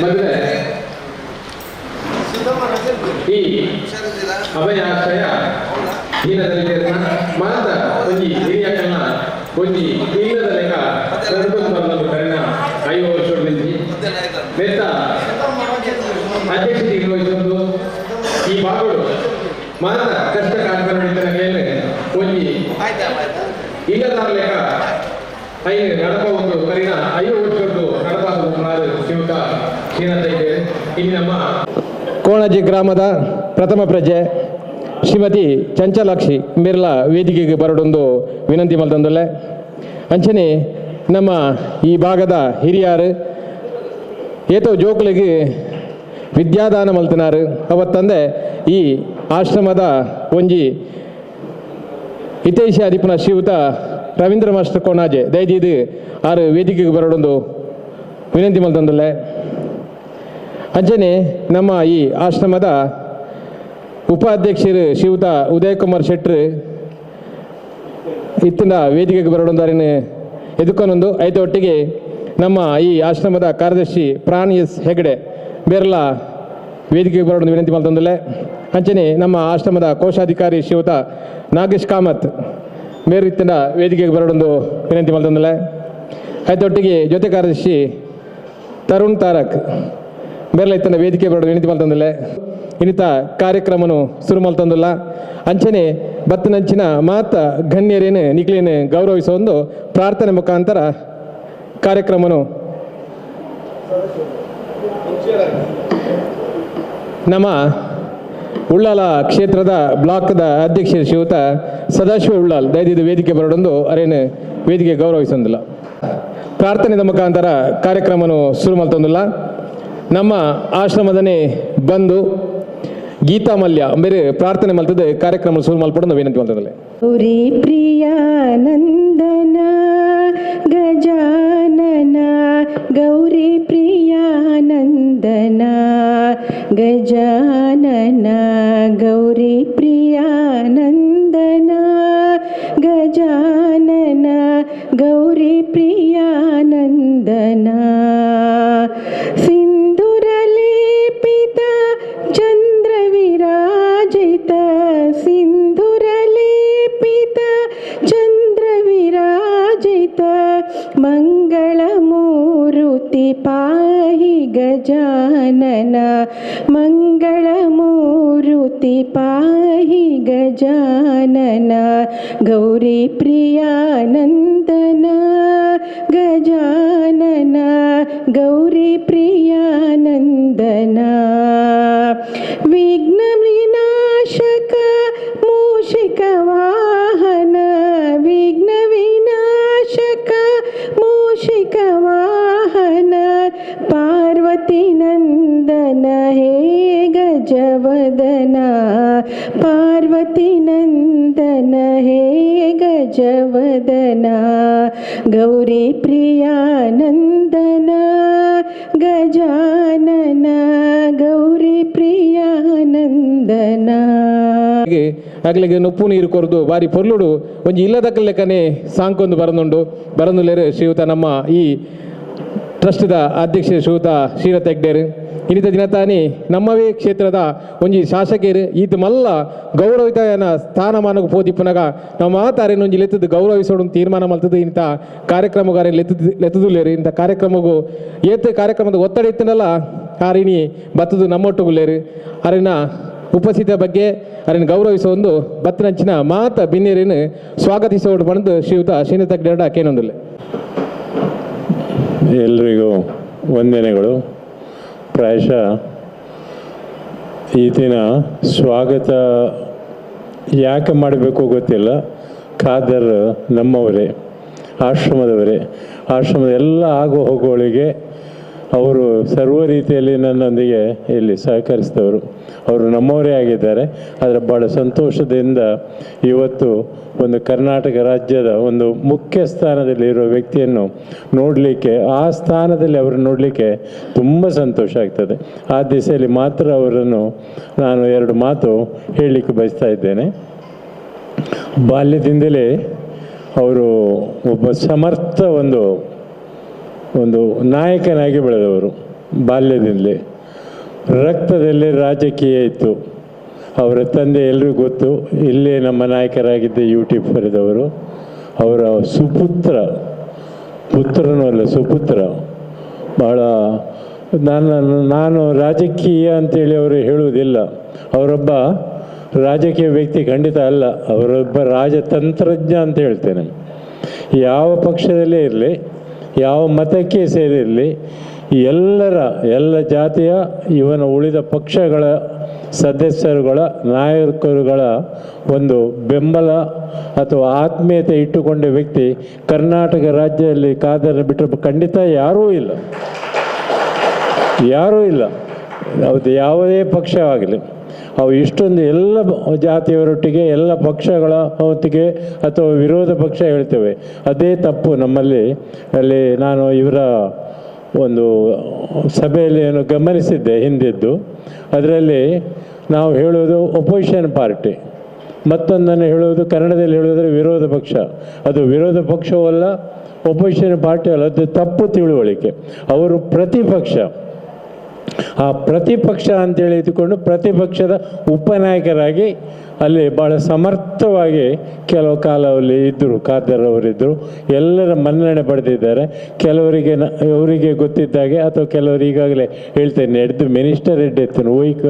ಮದುವೆ ಈ ಅಭಯಾಶ್ರಯ ಹೀನದಲ್ಲಿ ಮಾತ ಒಂಜಿ ಹಿರಿಯಕಲ್ನ ಒಂಜಿ ಹೀನದ ಲೆಕ್ಕ ನಡುಕೊಂಡು ಕರೆನ 5 ವರ್ಷ ನಿಂತಿ ಮೆತ್ತ ಅಧ್ಯಕ್ಷತೆ ವಹಿಸೊಂದು ಈ ಭಾಗಗಳು ಮಾತ ಕಷ್ಟ ಕಾರ್ಯಕ್ರಮ ನಡೀತಾನೆ ಮೇಲೆ ಒಂಜಿ ಇಲ್ಲದಾರ ಲೆಕ್ಕ ಐದು ನಡಪ ಒಂದು ಕರಿನ 5 ವರ್ಷದ್ದು ನಡಪಾದ ಶಿವಕ ಕ್ಷೀಣತ ಇದೆ. ಇಲ್ಲಿ ನಮ್ಮ ಕೋಣಾಜಿ ಗ್ರಾಮದ ಪ್ರಥಮ ಪ್ರಜೆ ಶ್ರೀಮತಿ ಚಂಚಲಾಕ್ಷಿ ಮಿರ್ಲಾ ವೇದಿಕೆಗೆ ಬರಡೊಂದು ವಿನಂತಿ ಮಲ್ತಂದೊಲ್ಲೆ. ಅಂಚನೆ ನಮ್ಮ ಈ ಭಾಗದ ಹಿರಿಯರು ಏತೋ ಜೋಕ್ಲಿಗೆ ವಿದ್ಯಾದಾನ ಮಲ್ತಿನಾರು ಅವತ್ತಂದೆ ಈ ಆಶ್ರಮದ ಒಂಜಿ ಹಿತೈಷಿ ಅಧಿಪನ ಶ್ರೀಯುತ ರವೀಂದ್ರ ಮಾಸ್ಟರ್ ಕೋಣಾಜೆ ದಯದಿದು ಆರು ವೇದಿಕೆಗೆ ಬರಡೊಂದು ವಿನಂತಿ ಮಲ್ತಂದೊಲ್ಲೆ. ಅಂಚನೆ ನಮ್ಮ ಈ ಆಶ್ರಮದ ಉಪಾಧ್ಯಕ್ಷರು ಶ್ರೀಯುತ ಉದಯ್ ಕುಮಾರ್ ಶೆಟ್ರು ಇತ್ತಿನ ವೇದಿಕೆಗೆ ಬರೋದಾರಿನ ಎದುಕೊಂಡೊಂದು ಐದೊಟ್ಟಿಗೆ ನಮ್ಮ ಈ ಆಶ್ರಮದ ಕಾರ್ಯದರ್ಶಿ ಪ್ರಾಣ್ ಎಸ್ ಹೆಗಡೆ ಬೇರೆಲ್ಲ ವೇದಿಕೆಗೆ ಬರೋದು ವಿನಂತಿ ಮಾಡ್ತಂದಲೆ. ಅಂಚನೆ ನಮ್ಮ ಆಶ್ರಮದ ಕೋಶಾಧಿಕಾರಿ ಶ್ರೀಯುತ ನಾಗೇಶ್ ಕಾಮತ್ ಬೇರೆ ಇತ್ತಿನ ವೇದಿಕೆಗೆ ಬರೋದೊಂದು ವಿನಂತಿ ಮಾಡ್ತಂದಲೆ. ಐದೊಟ್ಟಿಗೆ ಜೊತೆ ಕಾರ್ಯದರ್ಶಿ ತರುಣ್ ತಾರಕ್ ಬೇರೆ ಇತ್ತನ ವೇದಿಕೆ ಬರೋದು ವಿನಂತಿ ಮಾಡ್ತಂದಲೆ. ಇನ್ನಿತ ಕಾರ್ಯಕ್ರಮನು ಶುರು ಮಲ್ತಂದಿಲ್ಲ. ಅಂಚನೆ ಬತ್ತನಂಚಿನ ಮಾತ ಗಣ್ಯರೇನು ನಿಖಿಲೇನು ಗೌರವಿಸೋ ಒಂದು ಪ್ರಾರ್ಥನೆ ಮುಖಾಂತರ ಕಾರ್ಯಕ್ರಮನು ನಮ್ಮ ಉಳ್ಳಾಲ ಕ್ಷೇತ್ರದ ಬ್ಲಾಕ್ದ ಅಧ್ಯಕ್ಷ ಶ್ರೀಯುತ ಸದಾಶಿವ ಉಳ್ಳಾಲ್ ದಯದಿದ್ದು ವೇದಿಕೆ ಬರೋದೊಂದು ಅರೇನು ವೇದಿಕೆ ಗೌರವಿಸೋದಿಲ್ಲ. ಪ್ರಾರ್ಥನೆದ ಮುಖಾಂತರ ಕಾರ್ಯಕ್ರಮನು ಶುರು ಮಲ್ತಂದಿಲ್ಲ. ನಮ್ಮ ಆಶ್ರಮದನೇ ಬಂದು ಗೀತಾ ಮಲ್ಯ ಬೇರೆ ಪ್ರಾರ್ಥನೆ ಮಲ್ತದೆ ಕಾರ್ಯಕ್ರಮ ಶುರು ಮಲ್ಪಡೋದು ವಿನಂತಿ ಮಾಡ್ತದಲ್ಲ. ಗೌರಿ ಪ್ರಿಯಾನಂದನ ಗಜಾನನ ಗೌರಿ ಪ್ರಿಯಾನಂದನ ಗಜಾನನ ಗೌರಿ ಪ್ರಿಯಾನಂದನ ಗಜಾನನ ಗೌರಿ ಪ್ರಿಯಾನಂದನ ಸಿಂಧುರಲೇಪಿತ ಚಂದ್ರವಿರಾಜಿತ ಸಿಂಧುರಲೇಪಿತ ಚಂದ್ರವಿರಾಜಿತ ಮಂಗಳಮೂರುತಿ ಪಾಹಿ ಗಜಾನನ ಮಂಗಳಮೂರುತಿ ಪಾಹಿ ಗಜಾನನ ಗೌರಿ ಪ್ರಿಯಾನಂದನ ಗಜಾನನ ಗೌರಿ ಪ್ರಿಯಾನಂದನ ವಿಘ್ನ ವಿನಾಶಕ ಮೂಷಿಕ ವಾಹನ ವಿಘ್ನ ವಿನಾಶಕ ಮೂಷಿಕ ವಾಹನ ಪಾರ್ವತಿ ನಂದನ ಹೇ ಗಜವದನ ಪಾರ್ವತಿ ನಂದನ ಹೇ ಗಜವದನ ಗೌರಿ ಪ್ರಿಯಾನಂದನ ಗಜಾನನ ಗೌರಿ ಪ್ರಿಯಾನಂದನ ಆಗ್ಲಿಗೆ ಉಪ್ಪು ನೀರು ಕೊರದು ಬಾರಿ ಪೊರ್ಲುಡು ಒಂಜಿ ಇಲ್ಲದಕ್ಕ ಲೆಕ್ಕನೆ ಸಾಂಕೊಂದು ಬರಂದುಲೇರು ಶ್ರೀಯುತ ನಮ್ಮ ಈ ಟ್ರಸ್ಟ್ದ ಅಧ್ಯಕ್ಷ ಶ್ರೀಯುತ ಶ್ರೀರಥ ಹೆಗ್ಡೇರು ಇನ್ನಿತ ದಿನ ತಾನೇ ನಮ್ಮವೇ ಕ್ಷೇತ್ರದ ಒಂಜಿ ಶಾಸಕರು ಈತ ಮಲ್ಲ ಗೌರವಿತನ ಸ್ಥಾನಮಾನಕ್ಕೆ ಪೋದಿಪ್ಪನಾಗ ನಾವು ಮಾತಾರೇನು ಒಂಜಿ ಲೆತ್ತದ ಗೌರವಿಸೋಡು ತೀರ್ಮಾನ ಮಲ್ತದ ಇಂಥ ಕಾರ್ಯಕ್ರಮಗಾರ ಲೆತ್ತದುಲ್ಲೇರು ಇಂಥ ಕಾರ್ಯಕ್ರಮಗೂ ಏತ ಕಾರ್ಯಕ್ರಮದ ಒತ್ತಡ ಇತ್ತನಲ್ಲ ಆರಿನಿ ಬತ್ತದು ನಮ್ಮೊಟ್ಟುಗುಲ್ಲೇರು ಅರಿನ ಉಪಸ್ಥಿತ ಬಗ್ಗೆ ಅರಿನ ಗೌರವಿಸೋ ಒಂದು ಬತ್ತನಂಚಿನ ಮಾತ ಬಿನ್ನೇರೇನು ಸ್ವಾಗತಿಸೋಡು ಬಂದು ಶ್ರೀಯುತ ಶ್ರೀನಾಥ ಹೆಗ್ಡೆ ಕೇನೊಂದಿಲ್ಲ. ಎಲ್ರಿಗೂ ವಂದನೆಗಳು. ಪ್ರಾಯಶಃ ಈ ದಿನ ಸ್ವಾಗತ ಯಾಕೆ ಮಾಡಬೇಕು ಗೊತ್ತಿಲ್ಲ. ಖಾದರ್ ನಮ್ಮವರೇ, ಆಶ್ರಮದವರೇ, ಆಶ್ರಮದ ಎಲ್ಲ ಆಗು ಹೋಗುವಳಿಗೆ ಅವರು ಸರ್ವ ರೀತಿಯಲ್ಲಿ ನನ್ನೊಂದಿಗೆ ಇಲ್ಲಿ ಸಹಕರಿಸಿದವರು. ಅವರು ನಮ್ಮವರೇ ಆಗಿದ್ದಾರೆ. ಆದರೆ ಭಾಳ ಸಂತೋಷದಿಂದ ಇವತ್ತು ಒಂದು ಕರ್ನಾಟಕ ರಾಜ್ಯದ ಒಂದು ಮುಖ್ಯ ಸ್ಥಾನದಲ್ಲಿ ಇರೋ ವ್ಯಕ್ತಿಯನ್ನು ನೋಡಲಿಕ್ಕೆ, ಆ ಸ್ಥಾನದಲ್ಲಿ ಅವರನ್ನು ನೋಡಲಿಕ್ಕೆ ತುಂಬ ಸಂತೋಷ ಆಗ್ತದೆ. ಆ ದಿಸೆಯಲ್ಲಿ ಮಾತ್ರ ಅವರನ್ನು ನಾನು 2 ಮಾತು ಹೇಳಲಿಕ್ಕೆ ಬಯಸ್ತಾ ಇದ್ದೇನೆ. ಬಾಲ್ಯದಿಂದಲೇ ಅವರು ಒಬ್ಬ ಸಮರ್ಥ ಒಂದು ನಾಯಕನಾಗಿ ಬೆಳೆದವರು. ಬಾಲ್ಯದಿಂದಲೇ ರಕ್ತದಲ್ಲಿ ರಾಜಕೀಯ ಇತ್ತು. ಅವರ ತಂದೆ ಎಲ್ರಿಗೂ ಗೊತ್ತು, ಇಲ್ಲೇ ನಮ್ಮ ನಾಯಕರಾಗಿದ್ದ ಯೂಟ್ಯೂಬ್ ಬರೆದವರು. ಅವರ ಪುತ್ರನೂ ಅಲ್ಲ ಸುಪುತ್ರ. ಭಾಳ ನಾನು ರಾಜಕೀಯ ಅಂತೇಳಿ ಅವರು ಹೇಳುವುದಿಲ್ಲ. ಅವರೊಬ್ಬ ರಾಜಕೀಯ ವ್ಯಕ್ತಿ ಖಂಡಿತ ಅಲ್ಲ, ಅವರೊಬ್ಬ ರಾಜತಂತ್ರಜ್ಞ ಅಂತ ಹೇಳ್ತೇನೆ. ಯಾವ ಪಕ್ಷದಲ್ಲೇ ಇರಲಿ, ಯಾವ ಮತಕ್ಕೆ ಸೇರಿರಲಿ, ಎಲ್ಲ ಜಾತಿಯ ಇವನ ಉಳಿದ ಪಕ್ಷಗಳ ಸದಸ್ಯರುಗಳ ನಾಯಕರುಗಳ ಒಂದು ಬೆಂಬಲ ಅಥವಾ ಆತ್ಮೀಯತೆ ಇಟ್ಟುಕೊಂಡ ವ್ಯಕ್ತಿ ಕರ್ನಾಟಕ ರಾಜ್ಯದಲ್ಲಿ ಕಾದನ್ನು ಬಿಟ್ಟರೆ ಖಂಡಿತ ಯಾರೂ ಇಲ್ಲ. ಅದು ಯಾವುದೇ ಪಕ್ಷವಾಗಲಿ, ಅವು ಇಷ್ಟೊಂದು ಎಲ್ಲ ಜಾತಿಯವರೊಟ್ಟಿಗೆ ಎಲ್ಲ ಪಕ್ಷಗಳ ಹೊತ್ತಿಗೆ ಅಥವಾ ವಿರೋಧ ಪಕ್ಷ ಹೇಳ್ತೇವೆ, ಅದೇ ತಪ್ಪು ನಮ್ಮಲ್ಲಿ. ಅಲ್ಲಿ ನಾನು ಇವರ ಒಂದು ಸಭೆಯಲ್ಲಿ ಏನು ಗಮನಿಸಿದ್ದೆ ಹಿಂದಿದ್ದು, ಅದರಲ್ಲಿ ನಾವು ಹೇಳೋದು ಒಪೋಸಿಷನ್ ಪಾರ್ಟಿ, ಮತ್ತೊಂದನ್ನು ಹೇಳುವುದು ಕನ್ನಡದಲ್ಲಿ ಹೇಳೋದ್ರೆ ವಿರೋಧ ಪಕ್ಷ. ಅದು ವಿರೋಧ ಪಕ್ಷವೂ ಅಲ್ಲ, ಒಪೋಸಿಷನ್ ಪಾರ್ಟಿ ಅಲ್ಲ, ಅದು ತಪ್ಪು ತಿಳುವಳಿಕೆ. ಅವರು ಪ್ರತಿಪಕ್ಷ. ಆ ಪ್ರತಿಪಕ್ಷ ಅಂತೇಳಿ ಇದ್ದುಕೊಂಡು ಪ್ರತಿಪಕ್ಷದ ಉಪನಾಯಕರಾಗಿ ಅಲ್ಲಿ ಭಾಳ ಸಮರ್ಥವಾಗಿ ಕೆಲವು ಕಾಲದಲ್ಲಿ ಇದ್ದರು. ಖಾದರ್ ಅವರಿದ್ದರು, ಎಲ್ಲರ ಮನ್ನಣೆ ಪಡೆದಿದ್ದಾರೆ. ಕೆಲವರಿಗೆ ಅವರಿಗೆ ಗೊತ್ತಿದ್ದಾಗೆ ಅಥವಾ ಕೆಲವರು ಈಗಾಗಲೇ ಹೇಳ್ತೇನೆ, ಎಡ್ದು ಮಿನಿಸ್ಟರ್ ಎಡ್ಡೆತ್ತೇನೆ ಓಯ್ಕು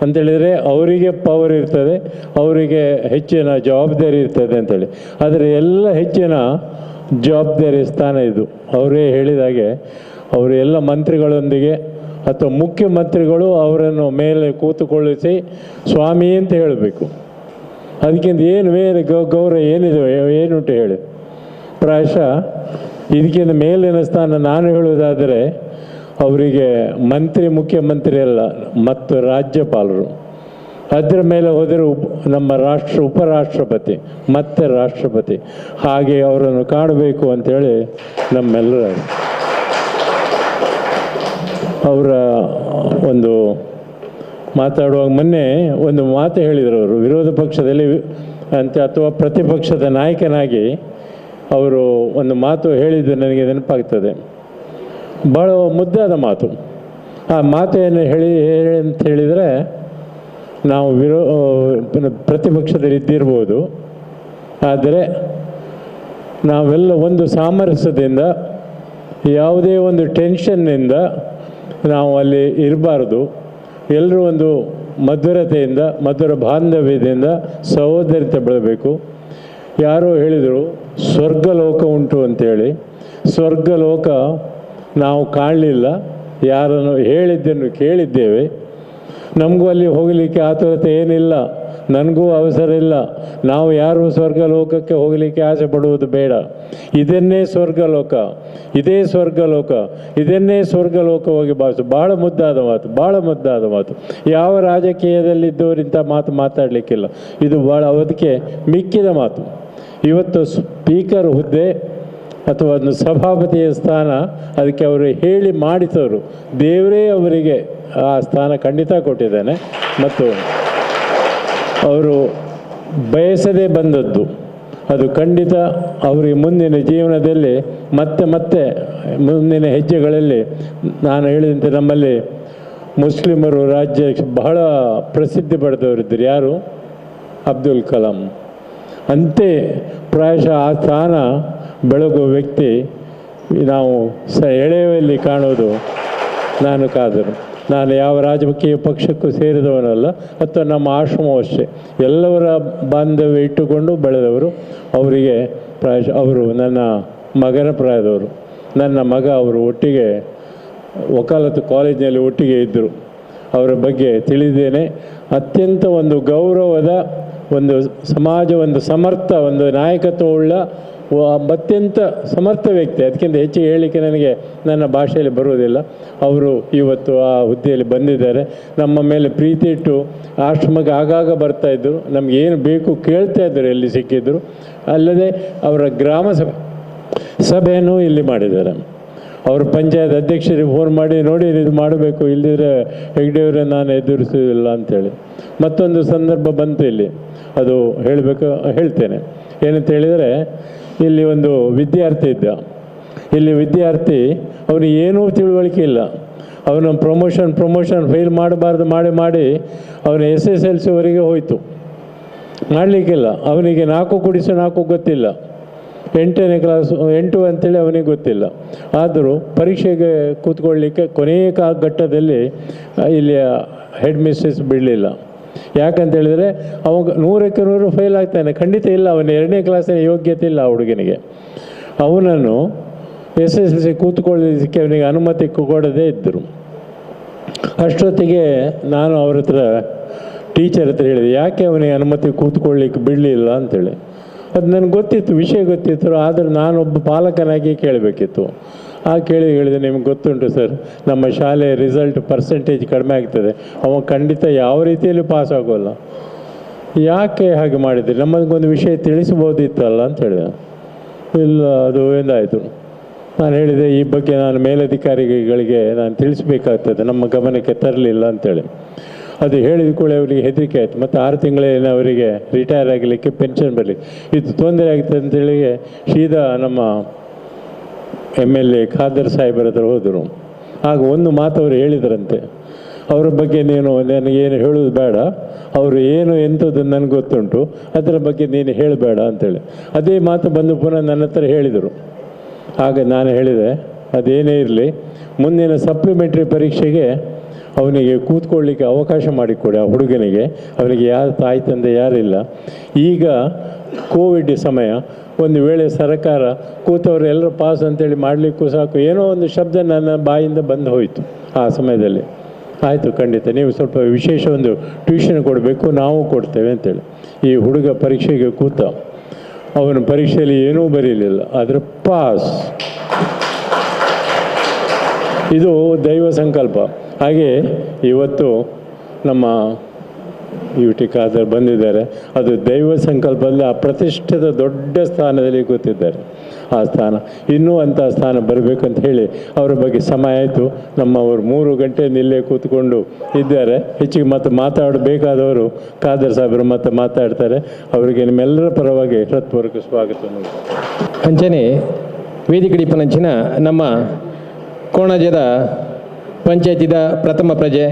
ಅಂತೇಳಿದರೆ ಅವರಿಗೆ ಪವರ್ ಇರ್ತದೆ, ಅವರಿಗೆ ಹೆಚ್ಚಿನ ಜವಾಬ್ದಾರಿ ಇರ್ತದೆ ಅಂತೇಳಿ. ಆದರೆ ಎಲ್ಲ ಹೆಚ್ಚಿನ ಜವಾಬ್ದಾರಿ ಸ್ಥಾನ ಇದು. ಅವರೇ ಹೇಳಿದಾಗೆ ಅವರು ಎಲ್ಲ ಮಂತ್ರಿಗಳೊಂದಿಗೆ ಅಥವಾ ಮುಖ್ಯಮಂತ್ರಿಗಳು ಅವರನ್ನು ಮೇಲೆ ಕೂತುಕೊಳ್ಳಿಸಿ ಸ್ವಾಮಿ ಅಂತ ಹೇಳಬೇಕು. ಅದಕ್ಕಿಂತ ಏನು ಬೇರೆ ಗೌರವ ಏನಿದೆ, ಏನುಂಟು ಹೇಳಿ. ಪ್ರಾಯಶಃ ಇದಕ್ಕಿಂತ ಮೇಲಿನ ಸ್ಥಾನ ನಾನು ಹೇಳುವುದಾದರೆ ಅವರಿಗೆ ಮುಖ್ಯಮಂತ್ರಿ ಅಲ್ಲ, ಮತ್ತು ರಾಜ್ಯಪಾಲರು. ಅದರ ಮೇಲೆ ಹೋದರೆ ನಮ್ಮ ಉಪರಾಷ್ಟ್ರಪತಿ ಮತ್ತು ರಾಷ್ಟ್ರಪತಿ, ಹಾಗೆ ಅವರನ್ನು ಕಾಣಬೇಕು ಅಂಥೇಳಿ ನಮ್ಮೆಲ್ಲರ ಅವರ ಒಂದು ಮಾತಾಡುವಾಗ ಮೊನ್ನೆ ಒಂದು ಮಾತು ಹೇಳಿದರು. ಅವರು ವಿರೋಧ ಪಕ್ಷದಲ್ಲಿ ಅಥವಾ ಪ್ರತಿಪಕ್ಷದ ನಾಯಕನಾಗಿ ಅವರು ಒಂದು ಮಾತು ಹೇಳಿದ್ದು ನನಗೆ ನೆನಪಾಗ್ತದೆ. ಭಾಳ ಮುದ್ದಾದ ಮಾತು. ಆ ಮಾತೇನು ಅಂತ ಹೇಳಿದರೆ, ನಾವು ಪ್ರತಿಪಕ್ಷದಲ್ಲಿ ಇದ್ದಿರ್ಬೋದು, ಆದರೆ ನಾವೆಲ್ಲ ಒಂದು ಸಾಮರಸ್ಯದಿಂದ, ಯಾವುದೇ ಒಂದು ಟೆನ್ಷನ್ನಿಂದ ನಾವು ಅಲ್ಲಿ ಇರಬಾರ್ದು. ಎಲ್ಲರೂ ಒಂದು ಮಧುರ ಬಾಂಧವ್ಯದಿಂದ ಸಹೋದರತೆ ಬೆಳಬೇಕು. ಯಾರೋ ಹೇಳಿದರು ಸ್ವರ್ಗಲೋಕ ಉಂಟು ಅಂತೇಳಿ. ಸ್ವರ್ಗಲೋಕ ನಾವು ಕಾಣಲಿಲ್ಲ, ಯಾರನ್ನು ಹೇಳಿದ್ದನ್ನು ಕೇಳಿದ್ದೇವೆ. ನಮಗೂ ಅಲ್ಲಿ ಹೋಗಲಿಕ್ಕೆ ಆತುರತೆ ಏನಿಲ್ಲ, ನನಗೂ ಅವಸರ ಇಲ್ಲ. ನಾವು ಯಾರು ಸ್ವರ್ಗಲೋಕಕ್ಕೆ ಹೋಗಲಿಕ್ಕೆ ಆಸೆ ಪಡುವುದು ಬೇಡ. ಇದನ್ನೇ ಸ್ವರ್ಗಲೋಕ, ಇದನ್ನೇ ಸ್ವರ್ಗಲೋಕವಾಗಿ ಭಾವಿಸು. ಭಾಳ ಮುದ್ದಾದ ಮಾತು. ಯಾವ ರಾಜಕೀಯದಲ್ಲಿದ್ದವರಿಂಥ ಮಾತಾಡಲಿಕ್ಕಿಲ್ಲ. ಇದು ಭಾಳ ಅದಕ್ಕೆ ಮಿಕ್ಕಿದ ಮಾತು. ಇವತ್ತು ಸ್ಪೀಕರ್ ಹುದ್ದೆ ಅಥವಾ ಒಂದು ಸಭಾಪತಿಯ ಸ್ಥಾನ, ಅದಕ್ಕೆ ಅವರು ಹೇಳಿ ಮಾಡಿದವರು, ದೇವರೇ ಅವರಿಗೆ ಆ ಸ್ಥಾನ ಖಂಡಿತ ಕೊಟ್ಟಿದ್ದಾನೆ. ಮತ್ತು ಅವರು ಬಯಸದೇ ಬಂದದ್ದು, ಅದು ಖಂಡಿತ ಅವರಿಗೆ ಮುಂದಿನ ಜೀವನದಲ್ಲಿ ಮತ್ತೆ ಮುಂದಿನ ಹೆಜ್ಜೆಗಳಲ್ಲಿ, ನಾನು ಹೇಳಿದಂತೆ ನಮ್ಮಲ್ಲಿ ಮುಸ್ಲಿಮರು ರಾಜ್ಯ ಬಹಳ ಪ್ರಸಿದ್ಧಿ ಪಡೆದವರಿದ್ದರು. ಯಾರು? ಅಬ್ದುಲ್ ಕಲಾಂ. ಅಂತೆ ಪ್ರಾಯಶಃ ಆ ಸ್ಥಾನ ಬೆಳಗುವ ವ್ಯಕ್ತಿ ನಾವು ಎಳೆಯಲ್ಲಿ ಕಾಣೋದು ನಾನು ಕಾದರು. ನಾನು ಯಾವ ರಾಜಕೀಯ ಪಕ್ಷಕ್ಕೂ ಸೇರಿದವನಲ್ಲ, ಅಥವಾ ನಮ್ಮ ಆಶ್ರಮವೂ ಅಷ್ಟೇ. ಎಲ್ಲವರ ಬಾಂಧವ್ಯ ಇಟ್ಟುಕೊಂಡು ಬೆಳೆದವರು. ಅವರಿಗೆ ಪ್ರಾಯಶಃ ಅವರು ನನ್ನ ಮಗನ ಪ್ರಾಯದವರು. ನನ್ನ ಮಗ ಅವರು ಒಟ್ಟಿಗೆ ವಕಾಲತ್ತು ಕಾಲೇಜಿನಲ್ಲಿ ಒಟ್ಟಿಗೆ ಇದ್ದರು. ಅವರ ಬಗ್ಗೆ ತಿಳಿದೇನೆ. ಅತ್ಯಂತ ಒಂದು ಗೌರವದ ಒಂದು ಸಮಾಜ, ಒಂದು ಸಮರ್ಥ, ಒಂದು ನಾಯಕತ್ವವುಳ್ಳ ಅತ್ಯಂತ ಸಮರ್ಥ ವ್ಯಕ್ತಿ. ಅದಕ್ಕಿಂತ ಹೆಚ್ಚಿಗೆ ಹೇಳಲಿಕ್ಕೆ ನನಗೆ ನನ್ನ ಭಾಷೆಯಲ್ಲಿ ಬರುವುದಿಲ್ಲ. ಅವರು ಇವತ್ತು ಆ ಹುದ್ದೆಯಲ್ಲಿ ಬಂದಿದ್ದಾರೆ. ನಮ್ಮ ಮೇಲೆ ಪ್ರೀತಿ ಇಟ್ಟು ಆಶ್ರಮಕ್ಕೆ ಆಗಾಗ ಬರ್ತಾಯಿದ್ದರು. ನಮಗೇನು ಬೇಕು ಕೇಳ್ತಾ ಇದ್ದರು ಎಲ್ಲಿ ಸಿಕ್ಕಿದ್ರು. ಅಲ್ಲದೆ ಅವರ ಗ್ರಾಮ ಸಭೆಯನ್ನು ಇಲ್ಲಿ ಮಾಡಿದ್ದಾರೆ. ಅವರು ಪಂಚಾಯತ್ ಅಧ್ಯಕ್ಷರಿಗೆ ಫೋನ್ ಮಾಡಿ, ನೋಡಿ ಇದು ಮಾಡಬೇಕು, ಇಲ್ಲದಿದ್ದರೆ ಹೆಗ್ಡೆಯವರೇ ನಾನು ಎದುರಿಸುವುದಿಲ್ಲ ಅಂಥೇಳಿ. ಮತ್ತೊಂದು ಸಂದರ್ಭ ಬಂತು ಇಲ್ಲಿ, ಅದು ಹೇಳ್ತೇನೆ. ಏನಂತ ಹೇಳಿದರೆ, ಇಲ್ಲಿ ಒಂದು ವಿದ್ಯಾರ್ಥಿ ಇದ್ದ. ಇಲ್ಲಿ ವಿದ್ಯಾರ್ಥಿ ಅವನಿಗೆ ಏನೂ ತಿಳುವಳಿಕೆ ಇಲ್ಲ. ಅವನ ಪ್ರಮೋಷನ್ ಫೇಲ್ ಮಾಡಬಾರ್ದು ಮಾಡಿ ಅವನ SSLCವರೆಗೆ ಹೋಯಿತು. ಮಾಡಲಿಕ್ಕಿಲ್ಲ. ಅವನಿಗೆ 4 × 4 ಗೊತ್ತಿಲ್ಲ, 8ನೇ ಕ್ಲಾಸು 8 ಅಂತೇಳಿ ಅವನಿಗೆ ಗೊತ್ತಿಲ್ಲ. ಆದರೂ ಪರೀಕ್ಷೆಗೆ ಕೂತ್ಕೊಳ್ಳಿಕ್ಕೆ ಕೊನೆಯ ಘಟ್ಟದಲ್ಲಿ ಇಲ್ಲಿಯ ಹೆಡ್ ಮಿಸ್ಟ್ರೆಸ್ ಬಿಡಲಿಲ್ಲ. ಯಾಕಂತೇಳಿದರೆ ಅವಾಗ 100ಕ್ಕೆ 100 ಫೇಲ್ ಆಗ್ತಾನೆ, ಖಂಡಿತ ಇಲ್ಲ, ಅವನ 2ನೇ ಕ್ಲಾಸಿನ ಯೋಗ್ಯತೆ ಇಲ್ಲ ಆ ಹುಡುಗನಿಗೆ. ಅವನನ್ನು SSLC ಕೂತ್ಕೊಳ್ಳೋದಕ್ಕೆ ಅವನಿಗೆ ಅನುಮತಿ ಕೊಡದೇ ಇದ್ದರು. ಅಷ್ಟೊತ್ತಿಗೆ ನಾನು ಅವ್ರ ಹತ್ರ ಟೀಚರ್ ಹತ್ರ ಹೇಳಿದೆ, ಯಾಕೆ ಅವನಿಗೆ ಅನುಮತಿ ಕೂತ್ಕೊಳ್ಳಿಕ್ಕೆ ಬಿಡಲಿಲ್ಲ ಅಂತೇಳಿ. ಅದು ನನಗೆ ಗೊತ್ತಿತ್ತು, ವಿಷಯ ಗೊತ್ತಿತ್ತು, ಆದರೆ ನಾನೊಬ್ಬ ಪಾಲಕನಾಗಿ ಕೇಳಬೇಕಿತ್ತು. ಹೇಳಿದೆ, ನಿಮ್ಗೆ ಗೊತ್ತುಂಟು ಸರ್, ನಮ್ಮ ಶಾಲೆಯ ರಿಸಲ್ಟ್ ಪರ್ಸೆಂಟೇಜ್ ಕಡಿಮೆ ಆಗ್ತದೆ, ಅವ ಖಂಡಿತ ಯಾವ ರೀತಿಯಲ್ಲಿ ಪಾಸ್ ಆಗೋಲ್ಲ. ಯಾಕೆ ಹಾಗೆ ಮಾಡಿದ್ರಿ, ನಮಗೊಂದು ವಿಷಯ ತಿಳಿಸ್ಬೋದಿತ್ತಲ್ಲ ಅಂತ ಹೇಳಿದೆ. ಇಲ್ಲ, ಅದು ಎಂದಾಯಿತು. ನಾನು ಹೇಳಿದೆ, ಈ ಬಗ್ಗೆ ನಾನು ಮೇಲಧಿಕಾರಿಗಳಿಗೆ ನಾನು ತಿಳಿಸ್ಬೇಕಾಗ್ತದೆ, ನಮ್ಮ ಗಮನಕ್ಕೆ ತರಲಿಲ್ಲ ಅಂತೇಳಿ. ಅದು ಹೇಳಿದ ಕೂಡ ಅವರಿಗೆ ಹೆದರಿಕೆ ಆಯಿತು. ಮತ್ತು 6 ತಿಂಗಳೇನು ಅವರಿಗೆ ರಿಟೈರ್ ಆಗಲಿಕ್ಕೆ ಪೆನ್ಷನ್ ಬರಲಿ, ಇದು ತೊಂದರೆ ಆಗ್ತದೆ ಅಂತೇಳಿ ಸೀದಾ ನಮ್ಮ MLA ಖಾದರ್ ಸಾಹೇಬರ ಹತ್ರ ಹೋದರು. ಆಗ ಒಂದು ಮಾತು ಅವರು ಹೇಳಿದ್ರಂತೆ, ಅವರ ಬಗ್ಗೆ ನನಗೇನು ಹೇಳೋದು ಬೇಡ, ಅವರು ಏನು ಎಂಥದ್ದು ನನಗೆ ಗೊತ್ತುಂಟು, ಅದರ ಬಗ್ಗೆ ನೀನು ಹೇಳಬೇಡ ಅಂತೇಳಿ. ಅದೇ ಮಾತು ಬಂದು ಪುನಃ ನನ್ನ ಹತ್ರ ಹೇಳಿದರು. ಆಗ ನಾನು ಹೇಳಿದೆ, ಅದೇನೇ ಇರಲಿ, ಮುಂದಿನ ಸಪ್ಲಿಮೆಂಟ್ರಿ ಪರೀಕ್ಷೆಗೆ ಅವನಿಗೆ ಕೂತ್ಕೊಳ್ಳಿಕ್ಕೆ ಅವಕಾಶ ಮಾಡಿಕೊಡಿ ಆ ಹುಡುಗನಿಗೆ. ಅವನಿಗೆ ಯಾರು ತಾಯಿ ತಂದೆ ಯಾರಿಲ್ಲ. ಈಗ ಕೋವಿಡ್ ಸಮಯ, ಒಂದು ವೇಳೆ ಸರ್ಕಾರ ಕೂತವರು ಎಲ್ಲರೂ ಪಾಸ್ ಅಂತೇಳಿ ಮಾಡಲಿಕ್ಕೂ ಸಾಕು, ಏನೋ ಒಂದು ಶಬ್ದ ನನ್ನ ಬಾಯಿಂದ ಬಂದು ಹೋಯಿತು ಆ ಸಮಯದಲ್ಲಿ. ಆಯಿತು, ಖಂಡಿತ ನೀವು ಸ್ವಲ್ಪ ವಿಶೇಷ ಒಂದು ಟ್ಯೂಷನ್ ಕೊಡಬೇಕು, ನಾವು ಕೊಡ್ತೇವೆ ಅಂತೇಳಿ. ಈ ಹುಡುಗ ಪರೀಕ್ಷೆಗೆ ಕೂತ, ಅವನ ಪರೀಕ್ಷೆಯಲ್ಲಿ ಏನೂ ಬರೀಲಿಲ್ಲ, ಆದರೆ ಪಾಸ್. ಇದು ದೈವ ಸಂಕಲ್ಪ. ಹಾಗೆ ಇವತ್ತು ನಮ್ಮ UT ಖಾದರ್ ಬಂದಿದ್ದಾರೆ, ಅದು ದೈವ ಸಂಕಲ್ಪದಲ್ಲಿ ಆ ಪ್ರತಿಷ್ಠಿತ ದೊಡ್ಡ ಸ್ಥಾನದಲ್ಲಿ ಕೂತಿದ್ದಾರೆ. ಆ ಸ್ಥಾನ ಇನ್ನೂ ಅಂಥ ಸ್ಥಾನ ಬರಬೇಕಂತ ಹೇಳಿ ಅವರ ಬಗ್ಗೆ ಸಮಯ ಆಯಿತು. ನಮ್ಮವರು 3 ಗಂಟೆ ನಿಲ್ಲೇ ಕೂತ್ಕೊಂಡು ಇದ್ದಾರೆ. ಹೆಚ್ಚಿಗೆ ಮತ್ತೆ ಮಾತಾಡಬೇಕಾದವರು ಖಾದರ್ ಸಾಹೇಬರು ಮತ್ತೆ ಮಾತಾಡ್ತಾರೆ. ಅವರಿಗೆ ನಿಮ್ಮೆಲ್ಲರ ಪರವಾಗಿ ಹೃತ್ಪೂರ್ವಕ ಸ್ವಾಗತ. ಅಂಚನೆ ವೇದಿಕಡಿಪನಂಚಿನ ನಮ್ಮ ಕೋಣಜದ ಪಂಚಾಯತಿದ ಪ್ರಥಮ ಪ್ರಜೆ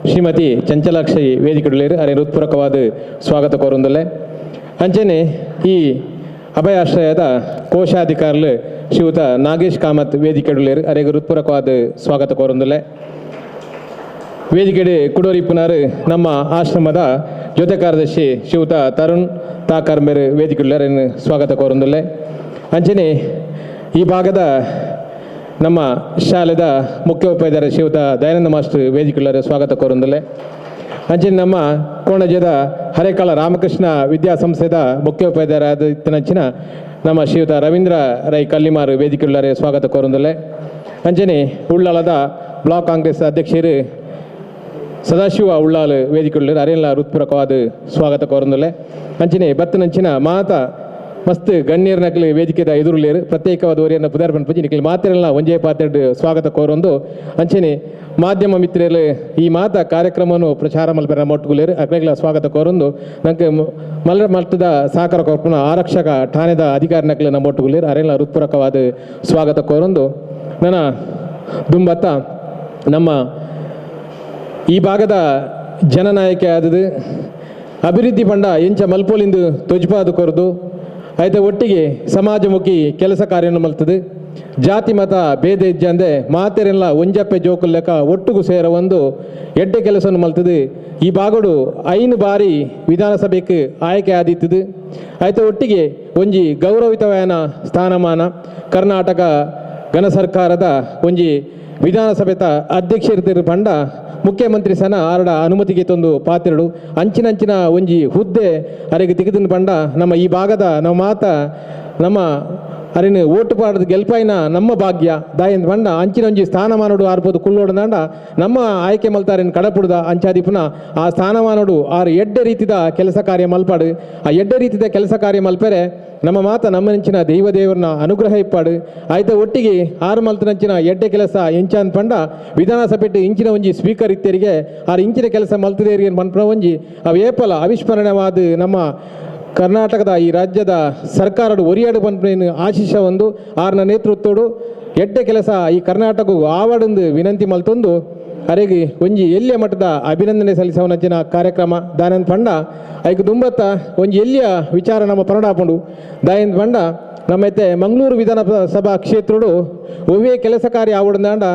ಶ್ರೀಮತಿ ಚಂಚಲಾಕ್ಷಿ ವೇದಿಕೆಡುಲೇರು ಅರೆ ಹೃತ್ಪೂರ್ವಕವಾದ ಸ್ವಾಗತ ಕೋರೊಂದಲೆ. ಅಂಚನೆ ಈ ಅಭಯಾಶ್ರಯದ ಕೋಶಾಧಿಕಾರುಲು ಶ್ರೀಯುತ ನಾಗೇಶ್ ಕಾಮತ್ ವೇದಿಕೆಡುಲೇರು ಅರೆಗೆ ಹೃತ್ಪೂರ್ವಕವಾದ ಸ್ವಾಗತ ಕೋರೊಂದಲೆ. ವೇದಿಕೆಡೆ ಕುಡೋರಿಪ್ಪುನಾರು ನಮ್ಮ ಆಶ್ರಮದ ಜೊತೆ ಕಾರ್ಯದರ್ಶಿ ಶ್ರೀಯುತ ತರುಣ್ ತಾಕರ್ಮೇರು ವೇದಿಕೆಡುಲೇರನ್ನು ಸ್ವಾಗತ ಕೋರೊಂದಲೆ. ಅಂಚನೆ ಈ ಭಾಗದ ನಮ್ಮ ಶಾಲೆದ ಮುಖ್ಯೋಪಾಧ್ಯಾಯರ ಶ್ರೀಯುತ ದಯಾನಂದ ಮಾಸ್ಟರ್ ವೇದಿಕೆಯುಳ್ಳರ ಸ್ವಾಗತ ಕೋರೊಂದಲೆ. ಅಂಚನೆ ನಮ್ಮ ಕೋಣಜದ ಹರೇಕಾಳ ರಾಮಕೃಷ್ಣ ವಿದ್ಯಾಸಂಸ್ಥೆದ ಮುಖ್ಯೋಪಾಧ್ಯಾಯರಾದ ಇತ್ತನಂಚಿನ ನಮ್ಮ ಶ್ರೀಯುತ ರವೀಂದ್ರ ರೈ ಕಲ್ಲಿಮಾರು ವೇದಿಕೆಯುಳ್ಳರ ಸ್ವಾಗತ ಕೋರೊಂದಲೆ. ಅಂಚನೆ ಉಳ್ಳಾಲದ ಬ್ಲಾಕ್ ಕಾಂಗ್ರೆಸ್ ಅಧ್ಯಕ್ಷರು ಸದಾಶಿವ ಉಳ್ಳಾಲ್ ವೇದಿಕೆಯುಳ್ಳರು ಅರೆಲ್ಲ ಹೃತ್ಪೂರ್ವಕವಾದ ಸ್ವಾಗತ ಕೋರೊಂದಲೆ. ಅಂಚನೆ ಬತ್ತನಂಚಿನ ಮಾತಾ ಮಸ್ತ್ ಗಣ್ಯರ ನಕಲಿ ವೇದಿಕೆದ ಎದುರುಲೇರು ಪ್ರತ್ಯೇಕವಾದ ಓರಿಯನ್ನು ಪುದಾರ್ಪಣೆ ಪೂಜೆ ನಿಖಿಲ್ ಮಾತೆಲ್ಲ ಒಂಜೇ ಪಾತ್ರೆಡ್ ಸ್ವಾಗತ ಕೋರೊಂದು. ಅಂಚನೆ ಮಾಧ್ಯಮ ಮಿತ್ರರು ಈ ಮಾತ ಕಾರ್ಯಕ್ರಮವನ್ನು ಪ್ರಚಾರ ಮಲ್ಪರ ಮೊಟ್ಟುಗುಲೇರು ಅಕ್ರೆಗಳ ಸ್ವಾಗತ ಕೋರೊಂದು. ನಂಗೆ ಮಲ್ಲರ ಮಟ್ಟದ ಸಹಕಾರ ಕೊರ್ಪುನ ಆರಕ್ಷಕ ಠಾಣೆದ ಅಧಿಕಾರಿ ನಕಲಿ ನಮ್ಮ ಮೊಟ್ಟುಗುಲೇರು ಅರೆಲ್ಲ ಹೃತ್ಪೂರ್ವಕವಾದ ಸ್ವಾಗತ ಕೋರೊಂದು. ನನ್ನ ದುಂಬತ್ತ ನಮ್ಮ ಈ ಭಾಗದ ಜನನಾಯಕ ಆದದು ಅಭಿವೃದ್ಧಿ ಪಂಡ ಎಂಚ ಮಲ್ಪೋಲಿಂದು ತೊಜ್ಪಾದು ಕೊರದು ಆಯ್ತು ಒಟ್ಟಿಗೆ ಸಮಾಜಮುಖಿ ಕೆಲಸ ಕಾರ್ಯವನ್ನು ಮಲ್ತದೆ. ಜಾತಿ ಮತ ಭೇದ ಇಜ್ಜಂದೆ ಮಾತೆರೆಲ್ಲ ಒಂಜಪ್ಪೆ ಜೋಕು ಲೆಕ್ಕ ಒಟ್ಟಿಗೂ ಸೇರ ಒಂದು ಎಡ್ಡೆ ಕೆಲಸವನ್ನು ಮಲ್ತದೆ. ಈ ಭಾಗಡು 5 ಬಾರಿ ವಿಧಾನಸಭೆಗೆ ಆಯ್ಕೆ ಆದಿತ್ತದು. ಆಯ್ತು ಒಟ್ಟಿಗೆ ಒಂಜಿ ಗೌರವಿತವಾದ ಸ್ಥಾನಮಾನ ಕರ್ನಾಟಕ ಘನ ಸರ್ಕಾರದ ಒಂಜಿ ವಿಧಾನಸಭೆತ ಅಧ್ಯಕ್ಷರಿದ್ದ ಪಂಡ ಮುಖ್ಯಮಂತ್ರಿ ಸನ ಆರಡ ಅನುಮತಿಗೆ ತಂದು ಪಾತ್ರೆಡು ಅಂಚಿನಂಚಿನ ಒಂಜಿ ಹುದ್ದೆ ಅರೆಗೆ ತೆಗೆದಿನ ಪಂಡ ನಮ್ಮ ಈ ಭಾಗದ ನಮ್ಮ ಮಾತ ನಮ್ಮ ಅರಿನ ಓಟು ಪಾಡದ ಗೆಲ್ಪಾಯಿನ ನಮ್ಮ ಭಾಗ್ಯ ದಾಯಿಂದ ಪಂಡ ಅಂಚಿನ ಒಂಜಿ ಸ್ಥಾನಮಾನಡು ಆರ್ಬೋದು ಕುಳ್ಳೋಡಂಡ ನಮ್ಮ ಆಯ್ಕೆ ಮಲ್ತಾರಿನ ಕಡಪುಡ್ದ ಅಂಚಾದಿ ಪುನಃ ಆ ಸ್ಥಾನಮಾನಡು 6 ಎಡ್ಡೆ ರೀತಿದ ಕೆಲಸ ಕಾರ್ಯ ಮಲ್ಪಾಡು. ಆ ಎಡ್ಡೆ ರೀತಿದ ಕೆಲಸ ಕಾರ್ಯ ಮಲ್ಪರೆ ನಮ್ಮ ಮಾತ ನಮ್ಮ ನೆಂಚಿನ ದೇವರನ್ನ ಅನುಗ್ರಹ ಇಪ್ಪಾಡು. ಆಯ್ತ ಒಟ್ಟಿಗೆ 6 ಮಲ್ತನಂಚಿನ ಎಡ್ಡೆ ಕೆಲಸ ಎಂಚಾನ್ ಪಂಡ ವಿಧಾನಸಭೆಟ್ಟು ಇಂಚಿನ ಒಂಜಿ ಸ್ಪೀಕರ್ ಇತ್ತರಿಗೆ 6 ಇಂಚಿನ ಕೆಲಸ ಮಲ್ತದೇರಿಗೆ ಪಂಪನ ಒಂಜಿ ಅವು ಏಪಲ ಅವಿಸ್ಮರಣವಾದ ನಮ್ಮ ಕರ್ನಾಟಕದ ಈ ರಾಜ್ಯದ ಸರ್ಕಾರಡು ಒರಿಯಾಡು ಪಂಪನ ಆಶೀಷ ಒಂದು 6ನ ನೇತೃತ್ವಡು ಎಡ್ಡೆ ಕೆಲಸ ಈ ಕರ್ನಾಟಕವು ಆವಡಂದು ವಿನಂತಿ ಮಲ್ತೊಂದು ಅರೆಗೆ ಒಂಜಿ ಎಲ್ಲಿಯ ಮಟ್ಟದ ಅಭಿನಂದನೆ ಸಲ್ಲಿಸವನಂಚಿನ ಕಾರ್ಯಕ್ರಮ ದಾನಂದ ಪಂಡ ಐದು ದುಂಬತ್ತ ಒಂಜಿ ಎಲ್ಲಿಯ ವಿಚಾರ ನಮ್ಮ ಪರಡಾಪುಂಡು ದಾಯಂದ ಪಂಡ ನಮ್ಮೈತೆ ಮಂಗಳೂರು ವಿಧಾನಸಭಾ ಕ್ಷೇತ್ರಡು ಒವ್ವೇ ಕೆಲಸ ಕಾರ್ಯ ಆವಡ್ದಾಂಡ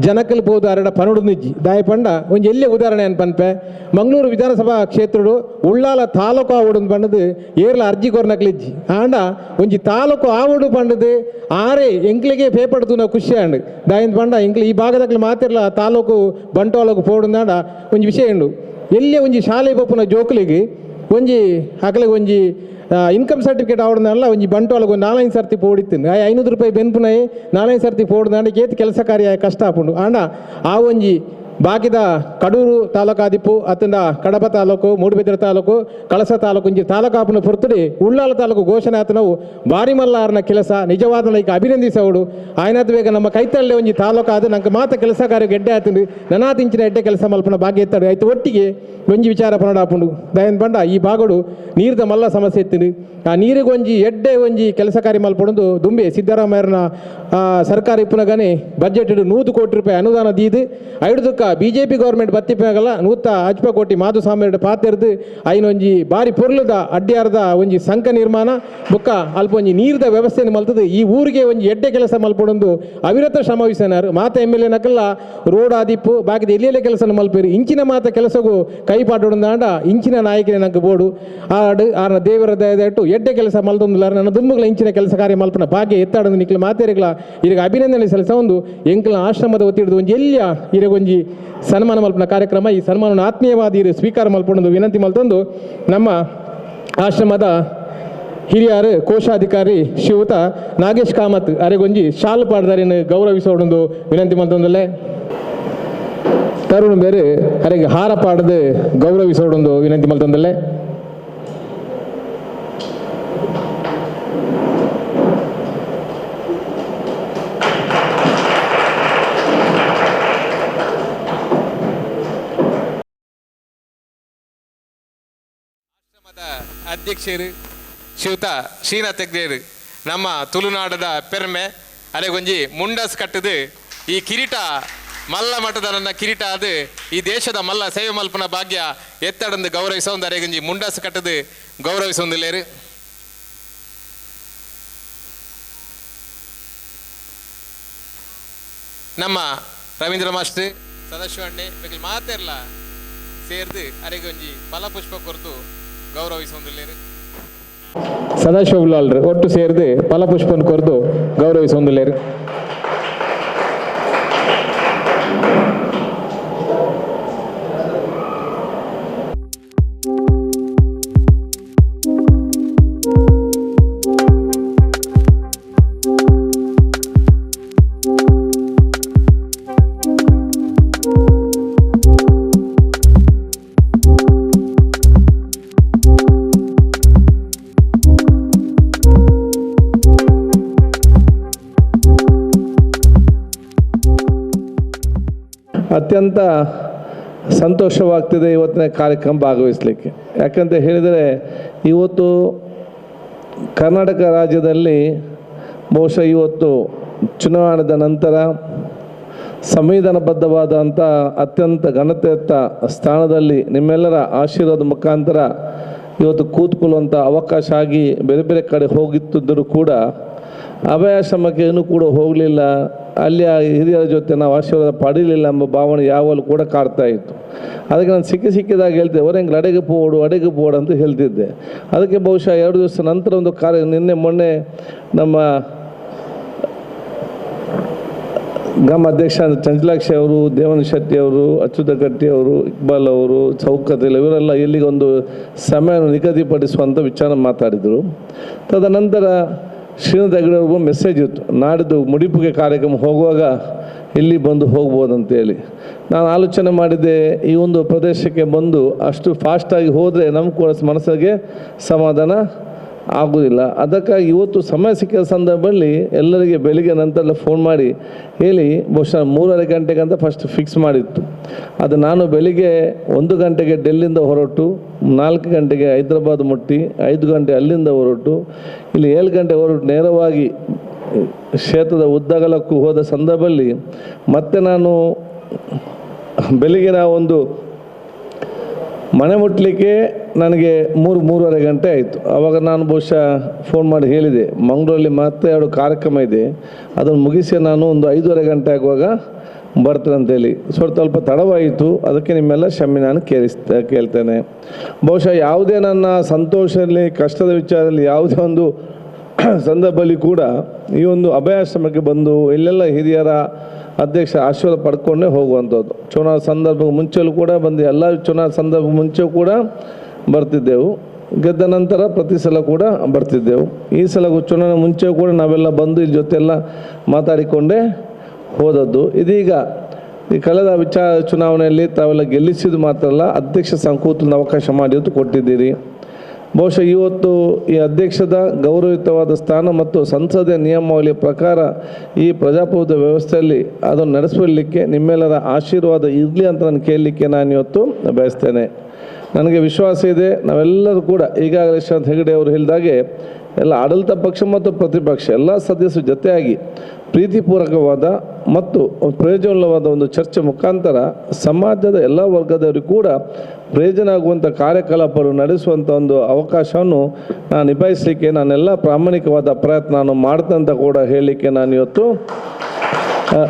ಜನಕಲ್ ಪೋದು ಅರಡ ಪನಡು ನಿಜ್ಜಿ ದಾಯ ಪಂಡ ಒಂಜಿ ಎಲ್ಲಿಯ ಉದಾಹರಣೆ ಅನ್ ಪನ್ಪೆ ಮಂಗಳೂರು ವಿಧಾನಸಭಾ ಕ್ಷೇತ್ರಡು ಉಳ್ಳಾಲ ತಾಲೂಕು ಆವಡು ಪಂಡದು ಏರ್ಲ ಅರ್ಜಿ ಕೊರ್ನಕ್ಲಿಜ್ಜಿ ಆಂಡ ಒಂಜಿ ತಾಲೂಕು ಆವಡು ಪಂಡದು ಆರೆ ಎಂಕ್ಲಿಗೆ ಪೇಪಡ್ತು ನಾವು ಖುಷಿ ಅಂಡ್ ದಾಯಂದ ಪಂಡ ಎಂಕ್ಲಿ ಈ ಭಾಗದಲ್ಲಿ ಮಾತಿರ್ಲ ತಾಲೂಕು ಬಂಟೋಲಕು ಪೋಡುಂದಾಂಡ ಒಂಜಿ ವಿಷಯ ಉಂಡು ಎಲ್ಲಿಯ ಒಂಜಿ ಶಾಲೆ ಬಪ್ಪುನ ಜೋಕುಲಿಗೆ ಒಂಜಿ ಅಕಲಿಗೆ ಒಂಜಿ ಇನ್ಕಮ್ ಸರ್ಟಿಫಿಕೇಟ್ ಆವಡ್ದಲ್ಲ ಒಂಜಿ ಬಂಟೋಲಗೆ ಒಂದು 4-5 ಸರ್ತಿ ಪೋಡಿತ್ತು ಆ 500 ರೂಪಾಯಿ ಬೆನ್ಪುನೈ 4-5 ಸರ್ತಿ ಪೋಡ್ದಾಂಡ ಕೇತ್ ಕೆಲಸ ಕಾರ್ಯ ಕಷ್ಟ ಆಪುಂಡು ಆಂಡ ಆ ಒಂಜಿ ಬಾಕಿದ ಕಡೂರು ತಾಲೂಕು ಆದಿಪ್ಪು ಅತ್ತಂದ ಕಡಪ ತಾಲೂಕು ಮೂಡುಬಿದ್ರೆ ತಾಲೂಕು ಕಳಸ ತಾಲೂಕು ಇಂಜಿ ತಾಲೂಕು ಆಪುನ ಪುರ್ತುಡಿ ಉಳ್ಳಾಲ ತಾಲೂಕು ಘೋಷಣೆ ಆತ ನಾವು ಬಾರಿ ಮಲ್ಲಾರನ ಕೆಲಸ ನಿಜವಾದ ಲೈಕ್ ಅಭಿನಂದಿಸೋಡು ಆಯ್ನಾದ ಬೇಗ ನಮ್ಮ ಕೈತಳ್ಳೆ ಒಂಜಿ ತಾಲೂಕು ಆದ ನಂಗೆ ಮಾತ ಕೆಲಸ ಕಾರ್ಯ ಗೆಡ್ಡೆ ಆತಂದು ನನಾತಿಂಚಿನ ಎಡ್ಡೆ ಕೆಲಸ ಮಲ್ಪನ ಭಾಗ್ಯ ಎತ್ತಾಡು ಆಯ್ತು ಒಟ್ಟಿಗೆ ಒಂಜಿ ವಿಚಾರ ಪನಡಾಪುಂಡು ದಯನ್ ಬಂಡ ಈ ಭಾಗಡು ನೀರ್ದ ಮಲ್ಲ ಸಮಸ್ಯೆ ಎತ್ತಿಂದು ಆ ನೀರಿಗೆ ಒಂಜಿ ಎಡ್ಡೆ ಒಂಜಿ ಕೆಲಸ ಕಾರ್ಯ ಮಲ್ಪೊಂದು ದುಂಬೆ ಸಿದ್ದರಾಮಯ್ಯನ ಸರ್ಕಾರ ಇಪ್ಪುನಗನೆ ಬಜೆಟ್ 100 ಕೋಟಿ ರೂಪಾಯಿ ಅನುದಾನ ದೀದು ಐಡುದಕ್ಕ BJP ಗೌರ್ಮೆಂಟ್ ಬತ್ತಿಪ್ಪಾಗಲ್ಲ 150 ಕೋಟಿ ಮಾಧುಸ್ವಾಮಿ ಪಾತೆರ್ದು ಐನೊಂಜಿ ಬಾರಿ ಪೊರ್ಲದ ಅಡ್ಡಿಯಾರದ ಒಂಜಿ ಸಂಕ ನಿರ್ಮಾಣ ಬೊಕ್ಕ ಅಲ್ಪ ಒಂಜಿ ನೀರ್ದ ವ್ಯವಸ್ಥೆಯನ್ನು ಮಲ್ತದು ಈ ಊರಿಗೆ ಒಂಜಿ ಎಡ್ಡೆ ಕೆಲಸ ಮಲ್ಪೊಂದು ಅವಿರತ ಶ್ರಮವಿಸನಾರು ಮಾತ MLA ನಕಲ್ಲ ರೋಡ್ ಆದಿಪ್ಪು ಬಾಕಿದ ಎಲ್ಲೆಲ್ಲೇ ಕೆಲಸ ಮಲ್ಪೇರು ಇಂಚಿನ ಮಾತ ಕೆಲಸಗೂ ಕೈಪಾಟೊಂದಾಂಡ ಇಂಚಿನ ನಾಯಕನೇ ನಂಗೆ ಬೋಡು ಆಡು ಆರ್ನ ದೇವರ ದಯದಟ್ಟು ಎಡ್ಡೆ ಕೆಲಸ ಮಲ್ತೊಂದಿಲ್ಲ ನನ್ನ ದುಂಬುಗಳ ಇಂಚಿನ ಕೆಲಸ ಕಾರ್ಯ ಮಲ್ಪನ ಭಾಗ್ಯ ಎತ್ತಾಡೋದು ನಿಕ್ಲ ಮಾತೇರಿಗಳ ಈಗ ಅಭಿನಂದನೆ ಸಲ್ಲಿಸ ಒಂದು ಎಂಕ್ಲ ಆಶ್ರಮದ ಒತ್ತಿಡಿದು ಒಂಜಿ ಎಲ್ಲಿಯ ಇರಗೊಂಜಿ ಸನ್ಮಾನ ಮಲ್ಪನ ಕಾರ್ಯಕ್ರಮ ಈ ಸನ್ಮಾನವನ್ನು ಆತ್ಮೀಯವಾದಿ ಸ್ವೀಕಾರ ಮಲ್ಪೊಂದು ವಿನಂತಿ ಮಲ್ತೊಂದು ನಮ್ಮ ಆಶ್ರಮದ ಹಿರಿಯರು ಕೋಶಾಧಿಕಾರಿ ಶ್ರೀಯುತ ನಾಗೇಶ್ ಕಾಮತ್ ಅರೆಗೊಂಜಿ ಶಾಲು ಪಾಡ್ದಾರಿನ ಗೌರವಿಸೋಡೊಂದು ವಿನಂತಿ ಮಲ್ತೊಂದಲ್ಲೇ ತರುಣ್ ಬೇರೆ ಅರೆಗೆ ಹಾರ ಪಾಡದು ಗೌರವಿಸೋಡೊಂದು ವಿನಂತಿ ಮಲ್ತೊಂದಲ್ಲೇ ಅಧ್ಯಕ್ಷರು ಶ್ರೀಯುತ ಶ್ರೀನಾಥ್ ಹೆಗ್ಡೆರು ನಮ್ಮ ತುಳುನಾಡದ ಪೆರ್ಮೆ ಅರೆಗೊಂಜಿ ಮುಂಡಸ್ ಕಟ್ಟದು ಈ ಕಿರೀಟ ಮಲ್ಲ ಮಠದ ನನ್ನ ಕಿರೀಟ ಅದು ಈ ದೇಶದ ಮಲ್ಲ ಸೇವೆ ಮಲ್ಪನ ಭಾಗ್ಯ ಎತ್ತಡಂದು ಗೌರವಿಸೊಂದು ಅರೆಗೊಂಜಿ ಮುಂಡಸ್ ಕಟ್ಟದು ಗೌರವಿಸೊಂದಿಲ್ಲೇರು ನಮ್ಮ ರವೀಂದ್ರ ಮಾಸ್ಟರ್ ಸದಾಶಿವಣ್ಣೆ ಬೇಕಲ್ಲಿ ಮಾತಿರಲ್ಲ ಸೇರ್ದು ಅರೆಗೊಂಜಿ ಫಲಪುಷ್ಪ ಕೊರತು ಗೌರವಿಸೊಂದಿಲ್ಲೇರು ಸದಾಶಿವಲಾಲ್ರು ಒಟ್ಟು ಸೇರಿದು ಫಲಪುಷ್ಪನ ಕೊರೆದು ಗೌರವಿಸೊಂದಿಲ್ಲೇರು ಅತ್ಯಂತ ಸಂತೋಷವಾಗ್ತಿದೆ ಇವತ್ತಿನ ಕಾರ್ಯಕ್ರಮ ಭಾಗವಹಿಸಲಿಕ್ಕೆ. ಯಾಕಂತ ಹೇಳಿದರೆ ಇವತ್ತು ಕರ್ನಾಟಕ ರಾಜ್ಯದಲ್ಲಿ ಬಹುಶಃ ಇವತ್ತು ಚುನಾವಣೆದ ನಂತರ ಸಂವಿಧಾನಬದ್ಧವಾದಂಥ ಅತ್ಯಂತ ಘನತೆಯುತ ಸ್ಥಾನದಲ್ಲಿ ನಿಮ್ಮೆಲ್ಲರ ಆಶೀರ್ವಾದ ಮುಖಾಂತರ ಇವತ್ತು ಕೂತ್ಕೊಳ್ಳುವಂಥ ಅವಕಾಶ ಆಗಿ ಬೇರೆ ಬೇರೆ ಕಡೆ ಹೋಗಿದ್ದರೂ ಕೂಡ ಅಭಯಾಶ್ರಮಕ್ಕೆ ಏನೂ ಕೂಡ ಹೋಗಲಿಲ್ಲ, ಅಲ್ಲಿಯ ಹಿರಿಯರ ಜೊತೆ ನಾವು ಆಶೀರ್ವಾದ ಪಡೀಲಿಲ್ಲ ಎಂಬ ಭಾವನೆ ಯಾವಾಗಲೂ ಕೂಡ ಕಾಡ್ತಾ ಇತ್ತು. ಅದಕ್ಕೆ ನಾನು ಸಿಕ್ಕಿದಾಗ ಹೇಳ್ತಿದ್ದೆ, ಅವರಂಗೆ ಅಡೆಗೆ ಪೋಡು ಅಂತ ಹೇಳ್ತಿದ್ದೆ. ಅದಕ್ಕೆ ಬಹುಶಃ 2 ದಿವಸ ನಂತರ ಒಂದು ನಿನ್ನೆ ಮೊನ್ನೆ ನಮ್ಮ ಗ್ರಾಮ ಅಧ್ಯಕ್ಷ ಚಂಚಲಾಕ್ಷಿ ಅವರು, ದೇವನ್ ಶೆಟ್ಟಿ ಅವರು, ಅಚ್ಯುತ ಗಟ್ಟಿ ಅವರು, ಇಕ್ಬಾಲ್ ಅವರು, ಚೌಕದಲ್ಲಿ ಇವರೆಲ್ಲ ಇಲ್ಲಿಗೆ ಒಂದು ಸಮಯವನ್ನು ನಿಗದಿಪಡಿಸುವಂಥ ವಿಚಾರ ಮಾತಾಡಿದರು. ತದನಂತರ ಶ್ರೀನಾಥ್ ಹೆಗ್ಡೆಯವ್ರಿಗೂ ಮೆಸೇಜ್ ಇತ್ತು, ನಾಡಿದ್ದು ಮುಡಿಪುಗೆ ಕಾರ್ಯಕ್ರಮ ಹೋಗುವಾಗ ಇಲ್ಲಿ ಬಂದು ಹೋಗ್ಬೋದಂತೇಳಿ. ನಾನು ಆಲೋಚನೆ ಮಾಡಿದ್ದೆ, ಈ ಒಂದು ಪ್ರದೇಶಕ್ಕೆ ಬಂದು ಅಷ್ಟು ಫಾಸ್ಟಾಗಿ ಹೋದರೆ ನಮ್ಗೆ ಕೂಡ ಮನಸ್ಸಿಗೆ ಸಮಾಧಾನ ಆಗೋದಿಲ್ಲ. ಅದಕ್ಕಾಗಿ ಇವತ್ತು ಸಮಯ ಸಿಕ್ಕಿದ ಸಂದರ್ಭದಲ್ಲಿ ಎಲ್ಲರಿಗೆ ಬೆಳಿಗ್ಗೆ ನಂತರ ಫೋನ್ ಮಾಡಿ ಹೇಳಿ ಬಹುಶಃ 3:30 ಗಂಟೆಗೆ ಅಂತ ಫಸ್ಟ್ ಫಿಕ್ಸ್ ಮಾಡಿತ್ತು. ಅದು ನಾನು ಬೆಳಿಗ್ಗೆ 1 ಗಂಟೆಗೆ ಡೆಲ್ಲಿಂದ ಹೊರಟು 4 ಗಂಟೆಗೆ ಹೈದರಾಬಾದ್ ಮುಟ್ಟಿ 5 ಗಂಟೆ ಅಲ್ಲಿಂದ ಹೊರಟು ಇಲ್ಲಿ 7 ಗಂಟೆ ಹೊರಟು ನೇರವಾಗಿ ಕ್ಷೇತ್ರದ ಉದ್ದಗಲಕ್ಕೂ ಹೋದ ಸಂದರ್ಭದಲ್ಲಿ ಮತ್ತೆ ನಾನು ಬೆಳಿಗ್ಗೆ ಒಂದು ಮನೆ ಮುಟ್ಟಲಿಕ್ಕೆ ನನಗೆ 3-3:30 ಗಂಟೆ ಆಯಿತು. ಆವಾಗ ನಾನು ಬಹುಶಃ ಫೋನ್ ಮಾಡಿ ಹೇಳಿದೆ, ಮಂಗಳೂರಲ್ಲಿ ಮತ್ತೆ 2 ಕಾರ್ಯಕ್ರಮ ಇದೆ, ಅದನ್ನು ಮುಗಿಸಿ ನಾನು ಒಂದು 5:30 ಗಂಟೆ ಆಗುವಾಗ ಬರ್ತೇನೆ ಅಂತೇಳಿ. ಸ್ವಲ್ಪ ತಡವಾಯಿತು, ಅದಕ್ಕೆ ನಿಮ್ಮೆಲ್ಲ ಕ್ಷಮೆ ನಾನು ಕೇಳ್ತೇನೆ. ಬಹುಶಃ ಯಾವುದೇ ನನ್ನ ಸಂತೋಷದಲ್ಲಿ ಕಷ್ಟದ ವಿಚಾರದಲ್ಲಿ ಯಾವುದೇ ಒಂದು ಸಂದರ್ಭದಲ್ಲಿ ಕೂಡ ಈ ಒಂದು ಅಭಯಾಶ್ರಮಕ್ಕೆ ಬಂದು ಇಲ್ಲೆಲ್ಲ ಹಿರಿಯರ ಅಧ್ಯಕ್ಷ ಆಶೀರ್ವಾದ ಪಡ್ಕೊಂಡೇ ಹೋಗುವಂಥದ್ದು. ಚುನಾವಣಾ ಸಂದರ್ಭಕ್ಕೆ ಮುಂಚೆಯೂ ಕೂಡ ಬಂದು ಎಲ್ಲ ಚುನಾವಣಾ ಸಂದರ್ಭಕ್ಕೆ ಮುಂಚೆ ಕೂಡ ಬರ್ತಿದ್ದೆವು, ಗೆದ್ದ ನಂತರ ಪ್ರತಿ ಸಲ ಕೂಡ ಬರ್ತಿದ್ದೆವು. ಈ ಸಲ ಚುನಾವಣೆ ಮುಂಚೆ ಕೂಡ ನಾವೆಲ್ಲ ಬಂದು ಈ ಜೊತೆಲ್ಲ ಮಾತಾಡಿಕೊಂಡೇ ಹೋದದ್ದು. ಇದೀಗ ಈ ಕಳೆದ ಚುನಾವಣೆಯಲ್ಲಿ ತಾವೆಲ್ಲ ಗೆಲ್ಲಿಸಿದ್ದು ಮಾತ್ರ ಅಲ್ಲ, ಅಧ್ಯಕ್ಷ ಸಂಕೂತನ ಅವಕಾಶ ಮಾಡಿ ಇವತ್ತು ಕೊಟ್ಟಿದ್ದೀರಿ. ಬಹುಶಃ ಇವತ್ತು ಈ ಅಧ್ಯಕ್ಷದ ಗೌರವಯುತವಾದ ಸ್ಥಾನ ಮತ್ತು ಸಂಸದೀಯ ನಿಯಮಾವಳಿಯ ಪ್ರಕಾರ ಈ ಪ್ರಜಾಪ್ರಭುತ್ವ ವ್ಯವಸ್ಥೆಯಲ್ಲಿ ಅದನ್ನು ನಡೆಸಲಿಕ್ಕೆ ನಿಮ್ಮೆಲ್ಲರ ಆಶೀರ್ವಾದ ಇರಲಿ ಅಂತ ನಾನು ಕೇಳಲಿಕ್ಕೆ ನಾನು ಇವತ್ತು ಬಯಸ್ತೇನೆ. ನನಗೆ ವಿಶ್ವಾಸ ಇದೆ, ನಾವೆಲ್ಲರೂ ಕೂಡ ಈಗಾಗಲೇ ಯಶವಂತ ಹೆಗಡೆ ಅವರು ಹೇಳಿದಾಗೆ ಎಲ್ಲ ಆಡಳಿತ ಪಕ್ಷ ಮತ್ತು ಪ್ರತಿಪಕ್ಷ ಎಲ್ಲ ಸದಸ್ಯರ ಜೊತೆಯಾಗಿ ಪ್ರೀತಿಪೂರ್ವಕವಾದ ಮತ್ತು ಪ್ರಯೋಜನವಾದ ಒಂದು ಚರ್ಚೆ ಮುಖಾಂತರ ಸಮಾಜದ ಎಲ್ಲ ವರ್ಗದವರಿಗೂ ಕೂಡ ಪ್ರಯೋಜನ ಆಗುವಂಥ ಕಾರ್ಯಕಲಾಪಗಳು ನಡೆಸುವಂಥ ಒಂದು ಅವಕಾಶವನ್ನು ನಾನು ನಿಭಾಯಿಸಲಿಕ್ಕೆ ನಾನೆಲ್ಲ ಪ್ರಾಮಾಣಿಕವಾದ ಪ್ರಯತ್ನ ನಾನು ಮಾಡ್ತೇನೆ ಅಂತ ಕೂಡ ಹೇಳಲಿಕ್ಕೆ ನಾನು ಇವತ್ತು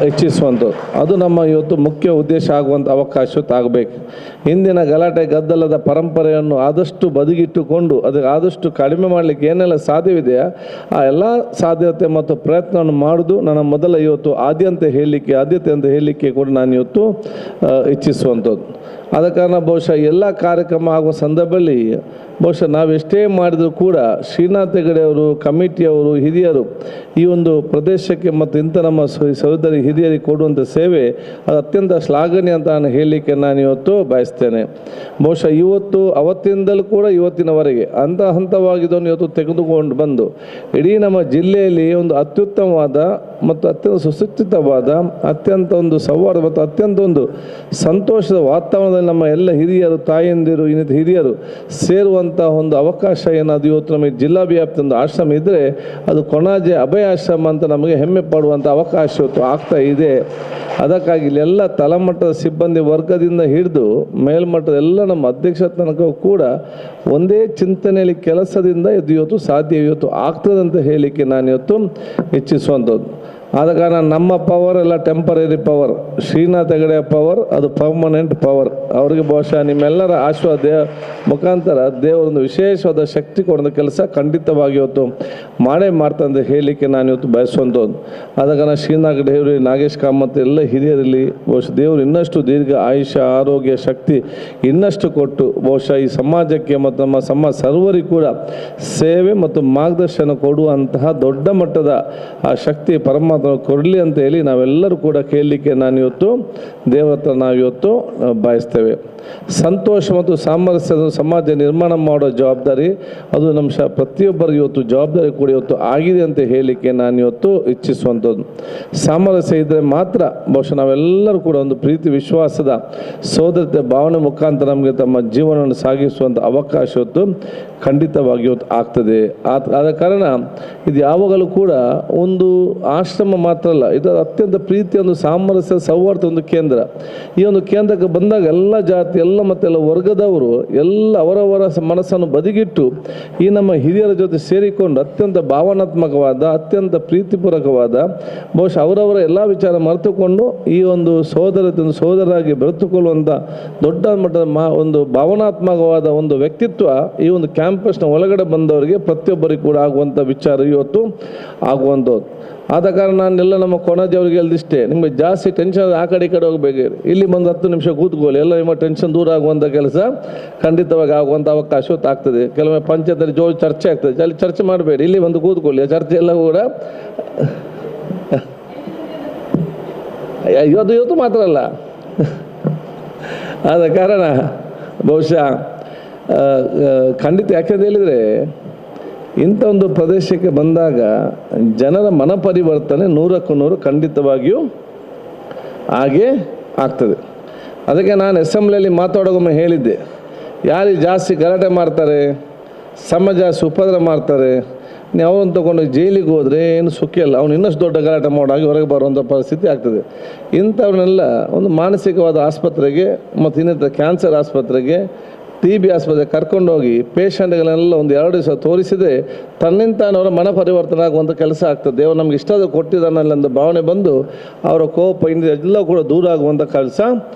ಹೆಚ್ಚಿಸುವಂಥದ್ದು. ಅದು ನಮ್ಮ ಇವತ್ತು ಮುಖ್ಯ ಉದ್ದೇಶ ಆಗುವಂಥ ಅವಕಾಶ ಆಗಬೇಕು. ಹಿಂದಿನ ಗಲಾಟೆ ಗದ್ದಲದ ಪರಂಪರೆಯನ್ನು ಆದಷ್ಟು ಬದಿಗಿಟ್ಟುಕೊಂಡು ಅದಕ್ಕೆ ಆದಷ್ಟು ಕಡಿಮೆ ಮಾಡಲಿಕ್ಕೆ ಏನೆಲ್ಲ ಸಾಧ್ಯವಿದೆಯೋ ಆ ಎಲ್ಲ ಸಾಧ್ಯತೆ ಮತ್ತು ಪ್ರಯತ್ನವನ್ನು ಮಾಡೋದು ನನ್ನ ಮೊದಲ ಇವತ್ತು ಆದ್ಯತೆ ಅಂತ ಹೇಳಲಿಕ್ಕೆ ಕೂಡ ನಾನು ಇವತ್ತು ಇಚ್ಛಿಸುವಂಥದ್ದು. ಆದ ಕಾರಣ ಬಹುಶಃ ಎಲ್ಲ ಕಾರ್ಯಕ್ರಮ ಆಗುವ ಸಂದರ್ಭದಲ್ಲಿ ಬಹುಶಃ ನಾವೆಷ್ಟೇ ಮಾಡಿದರೂ ಕೂಡ ಶ್ರೀನಾಥ್ ಹೆಗಡೆ ಅವರು, ಕಮಿಟಿಯವರು, ಹಿರಿಯರು ಈ ಒಂದು ಪ್ರದೇಶಕ್ಕೆ ಮತ್ತು ಇಂಥ ನಮ್ಮ ಸಹೋದರಿ ಹಿರಿಯರಿಗೆ ಕೊಡುವಂಥ ಸೇವೆ ಅದು ಅತ್ಯಂತ ಶ್ಲಾಘನೀಯ ಅಂತ ನಾನು ಹೇಳಲಿಕ್ಕೆ ನಾನು ಇವತ್ತು ಬಯಸ್ತೇನೆ. ಬಹುಶಃ ಇವತ್ತು ಅವತ್ತಿಂದಲೂ ಕೂಡ ಇವತ್ತಿನವರೆಗೆ ಹಂತವಾಗಿ ಇದನ್ನು ಇವತ್ತು ತೆಗೆದುಕೊಂಡು ಬಂದು ಇಡೀ ನಮ್ಮ ಜಿಲ್ಲೆಯಲ್ಲಿ ಒಂದು ಅತ್ಯುತ್ತಮವಾದ ಮತ್ತು ಅತ್ಯಂತ ಸುಸಜ್ಜಿತವಾದ ಅತ್ಯಂತ ಒಂದು ಸೌಹಾರ್ದ ಮತ್ತು ಅತ್ಯಂತ ಒಂದು ಸಂತೋಷದ ವಾತಾವರಣದಲ್ಲಿ ನಮ್ಮ ಎಲ್ಲ ಹಿರಿಯರು, ತಾಯಂದಿರು, ಇನ್ನಿತರ ಹಿರಿಯರು ಸೇರುವಂಥ ಒಂದು ಅವಕಾಶ ಏನಾದರೂ ಇವತ್ತು ನಮಗೆ ಜಿಲ್ಲಾ ವ್ಯಾಪ್ತಿ ಒಂದು ಆಶ್ರಮ ಇದ್ದರೆ ಅದು ಕೊಣಾಜೆ ಅಭಯ ಆಶ್ರಮ ಅಂತ ನಮಗೆ ಹೆಮ್ಮೆ ಪಡುವಂಥ ಅವಕಾಶ ಇವತ್ತು ಆಗ್ತಾ ಇದೆ. ಅದಕ್ಕಾಗಿ ಇಲ್ಲೆಲ್ಲ ತಳಮಟ್ಟದ ಸಿಬ್ಬಂದಿ ವರ್ಗದಿಂದ ಹಿಡಿದು ಮೇಲ್ಮಟ್ಟದ ಎಲ್ಲ ನಮ್ಮ ಅಧ್ಯಕ್ಷ ತನಕ ಕೂಡ ಒಂದೇ ಚಿಂತನೆಯಲ್ಲಿ ಕೆಲಸದಿಂದ ಇದು ಇವತ್ತು ಸಾಧ್ಯ ಇವತ್ತು ಆಗ್ತದೆ ಅಂತ ಹೇಳಲಿಕ್ಕೆ ನಾನು ಇವತ್ತು ಇಚ್ಛಿಸುವಂಥದ್ದು. ಆದ ಕಾರಣ ನಮ್ಮ ಪವರ್ ಎಲ್ಲ ಟೆಂಪರರಿ ಪವರ್, ಶ್ರೀನಾಥ್ ಹೆಗಡೆಯ ಪವರ್ ಅದು ಪರ್ಮನೆಂಟ್ ಪವರ್. ಅವರಿಗೆ ಬಹುಶಃ ನಿಮ್ಮೆಲ್ಲರ ಆಶೀರ್ವಾದ ಮುಖಾಂತರ ದೇವರೊಂದು ವಿಶೇಷವಾದ ಶಕ್ತಿ ಕೊಡೋ ಕೆಲಸ ಖಂಡಿತವಾಗಿ ಇವತ್ತು ಮಾಡ್ತಂತ ಹೇಳಲಿಕ್ಕೆ ನಾನು ಇವತ್ತು ಬಯಸುವಂಥದ್ದು. ಆದ ಕಾರಣ ಶ್ರೀನಾಥ್ ಹೆಗಡೆ ಅವರು, ನಾಗೇಶ್ ಕಾಮತ್ ಎಲ್ಲ ಹಿರಿಯರಲ್ಲಿ ಬಹುಶಃ ದೇವರು ಇನ್ನಷ್ಟು ದೀರ್ಘ ಆಯುಷ್ಯ, ಆರೋಗ್ಯ, ಶಕ್ತಿ ಇನ್ನಷ್ಟು ಕೊಟ್ಟು ಬಹುಶಃ ಈ ಸಮಾಜಕ್ಕೆ ಮತ್ತು ನಮ್ಮ ಸಮಾಜ ಸರ್ವರಿಗೂ ಕೂಡ ಸೇವೆ ಮತ್ತು ಮಾರ್ಗದರ್ಶನ ಕೊಡುವಂತಹ ದೊಡ್ಡ ಮಟ್ಟದ ಆ ಶಕ್ತಿ ಪರಮಾತ್ಮ ಕೊಡಲಿ ಅಂತ ಹೇಳಿ ನಾವೆಲ್ಲರೂ ಕೂಡ ಕೇಳಲಿಕ್ಕೆ ನಾನು ಇವತ್ತು ದೇವರ ಹತ್ರ ನಾವಿವತ್ತು ಬಯಸ್ತೇವೆ. ಸಂತೋಷ ಮತ್ತು ಸಾಮರಸ್ಯದ ಸಮಾಜ ನಿರ್ಮಾಣ ಮಾಡೋ ಜವಾಬ್ದಾರಿ ಅದು ನಮ್ಮ ಪ್ರತಿಯೊಬ್ಬರಿಗೆ ಇವತ್ತು ಜವಾಬ್ದಾರಿ ಕೂಡ ಇವತ್ತು ಆಗಿದೆ ಅಂತ ಹೇಳಲಿಕ್ಕೆ ನಾನು ಇವತ್ತು ಇಚ್ಛಿಸುವಂಥದ್ದು. ಸಾಮರಸ್ಯ ಇದ್ದರೆ ಮಾತ್ರ ಬಹುಶಃ ನಾವೆಲ್ಲರೂ ಕೂಡ ಒಂದು ಪ್ರೀತಿ ವಿಶ್ವಾಸದ ಸೋದರತೆ ಭಾವನೆ ಮುಖಾಂತರ ನಮಗೆ ತಮ್ಮ ಜೀವನವನ್ನು ಸಾಗಿಸುವಂಥ ಅವಕಾಶ ಇವತ್ತು ಖಂಡಿತವಾಗಿ ಇವತ್ತು ಆಗ್ತದೆ. ಆದ ಕಾರಣ ಇದು ಯಾವಾಗಲೂ ಕೂಡ ಒಂದು ಆಶ್ರಮ ಮಾತ್ರ ಅಲ್ಲ, ಇದು ಅತ್ಯಂತ ಪ್ರೀತಿಯ ಒಂದು ಸಾಮರಸ್ಯ ಸೌಹಾರ್ದ ಒಂದು ಕೇಂದ್ರ. ಈ ಒಂದು ಕೇಂದ್ರಕ್ಕೆ ಬಂದಾಗ ಎಲ್ಲ ಜಾತಿ, ಎಲ್ಲ ಮತ್ತೆಲ್ಲ ವರ್ಗದವರು ಎಲ್ಲ ಅವರವರ ಮನಸ್ಸನ್ನು ಬದಿಗಿಟ್ಟು ಈ ನಮ್ಮ ಹಿರಿಯರ ಜೊತೆ ಸೇರಿಕೊಂಡು ಅತ್ಯಂತ ಭಾವನಾತ್ಮಕವಾದ, ಅತ್ಯಂತ ಪ್ರೀತಿಪೂರ್ವಕವಾದ, ಬಹುಶಃ ಅವರವರ ಎಲ್ಲ ವಿಚಾರ ಮರೆತುಕೊಂಡು ಈ ಒಂದು ಸೋದರರಾಗಿ ಬೆರೆತುಕೊಳ್ಳುವಂಥ ದೊಡ್ಡ ಮಟ್ಟದ ಒಂದು ಭಾವನಾತ್ಮಕವಾದ ಒಂದು ವ್ಯಕ್ತಿತ್ವ ಈ ಒಂದು ಕ್ಯಾಂಪಸ್ನ ಒಳಗಡೆ ಬಂದವರಿಗೆ ಪ್ರತಿಯೊಬ್ಬರಿಗೆ ಕೂಡ ಆಗುವಂಥ ವಿಚಾರ ಇವತ್ತು ಆಗುವಂಥದ್ದು. ಆದ ಕಾರಣ ನಾನೆಲ್ಲ ನಮ್ಮ ಕೊಣಾಜೆ ಅವರಿಗೆ ಹೇಳಿದಿಷ್ಟೇ, ನಿಮಗೆ ಜಾಸ್ತಿ ಟೆನ್ಷನ್ ಆ ಕಡೆ ಈ ಕಡೆ ಹೋಗಬೇಕು, ಇಲ್ಲಿ ಬಂದು 10 ನಿಮಿಷ ಕೂತ್ಕೊಳ್ಳಿ, ಎಲ್ಲ ನಿಮ್ಮ ಟೆನ್ಷನ್ ದೂರ ಆಗುವಂಥ ಕೆಲಸ ಖಂಡಿತವಾಗಿ ಆಗುವಂಥ ಅವಕಾಶ ಆಗ್ತದೆ. ಕೆಲವೊಮ್ಮೆ ಪಂಚಾಯತಲ್ಲಿ ಜೋರು ಚರ್ಚೆ ಆಗ್ತದೆ, ಅಲ್ಲಿ ಚರ್ಚೆ ಮಾಡಬೇಡಿ, ಇಲ್ಲಿ ಬಂದು ಕೂತ್ಕೊಳ್ಳಿ. ಚರ್ಚೆ ಎಲ್ಲ ಕೂಡ ಇವತ್ತು ಮಾತ್ರ ಅಲ್ಲ. ಆದ ಕಾರಣ ಬಹುಶಃ ಖಂಡಿತ ಯಾಕೆಂತ ಹೇಳಿದರೆ ಇಂಥ ಒಂದು ಪ್ರದೇಶಕ್ಕೆ ಬಂದಾಗ ಜನರ ಮನ ಪರಿವರ್ತನೆ 100ಕ್ಕೆ 100 ಖಂಡಿತವಾಗಿಯೂ ಹಾಗೇ ಆಗ್ತದೆ. ಅದಕ್ಕೆ ನಾನು ಅಸೆಂಬ್ಲಿಯಲ್ಲಿ ಮಾತಾಡೋಗೊಮ್ಮೆ ಹೇಳಿದ್ದೆ, ಯಾರಿಗೆ ಜಾಸ್ತಿ ಗಲಾಟೆ ಮಾಡ್ತಾರೆ, ಸಮಾಜ ಉಪದ್ರ ಮಾಡ್ತಾರೆ, ನೀವು ಅವರನ್ನು ತಗೊಂಡು ಜೈಲಿಗೆ ಹೋದರೆ ಏನು ಸುಖ ಇಲ್ಲ, ಅವನು ಇನ್ನಷ್ಟು ದೊಡ್ಡ ಗಲಾಟೆ ಮಾಡಾಗಿ ಹೊರಗೆ ಬರುವಂಥ ಪರಿಸ್ಥಿತಿ ಆಗ್ತದೆ. ಇಂಥವ್ರನ್ನೆಲ್ಲ ಒಂದು ಮಾನಸಿಕವಾದ ಆಸ್ಪತ್ರೆಗೆ ಮತ್ತು ಇನ್ನಿತರ ಕ್ಯಾನ್ಸರ್ ಆಸ್ಪತ್ರೆಗೆ, TB ಆಸ್ಪತ್ರೆಗೆ ಕರ್ಕೊಂಡೋಗಿ ಪೇಷಂಟ್ಗಳನ್ನೆಲ್ಲ ಒಂದು 2 ದಿವಸ ತೋರಿಸಿದರೆ ತನ್ನಿಂತಾನವರ ಮನ ಪರಿವರ್ತನೆ ಆಗುವಂಥ ಕೆಲಸ ಆಗ್ತದೆ. ದೇವರು ನಮ್ಗೆ ಇಷ್ಟದ ಕೊಟ್ಟಿದ್ದಾನಲ್ಲ ಅಂತ ಭಾವನೆ ಬಂದು ಅವರ ಕೋಪ ಇಂದ ಎಲ್ಲ ಕೂಡ ದೂರ ಆಗುವಂಥ ಕೆಲಸ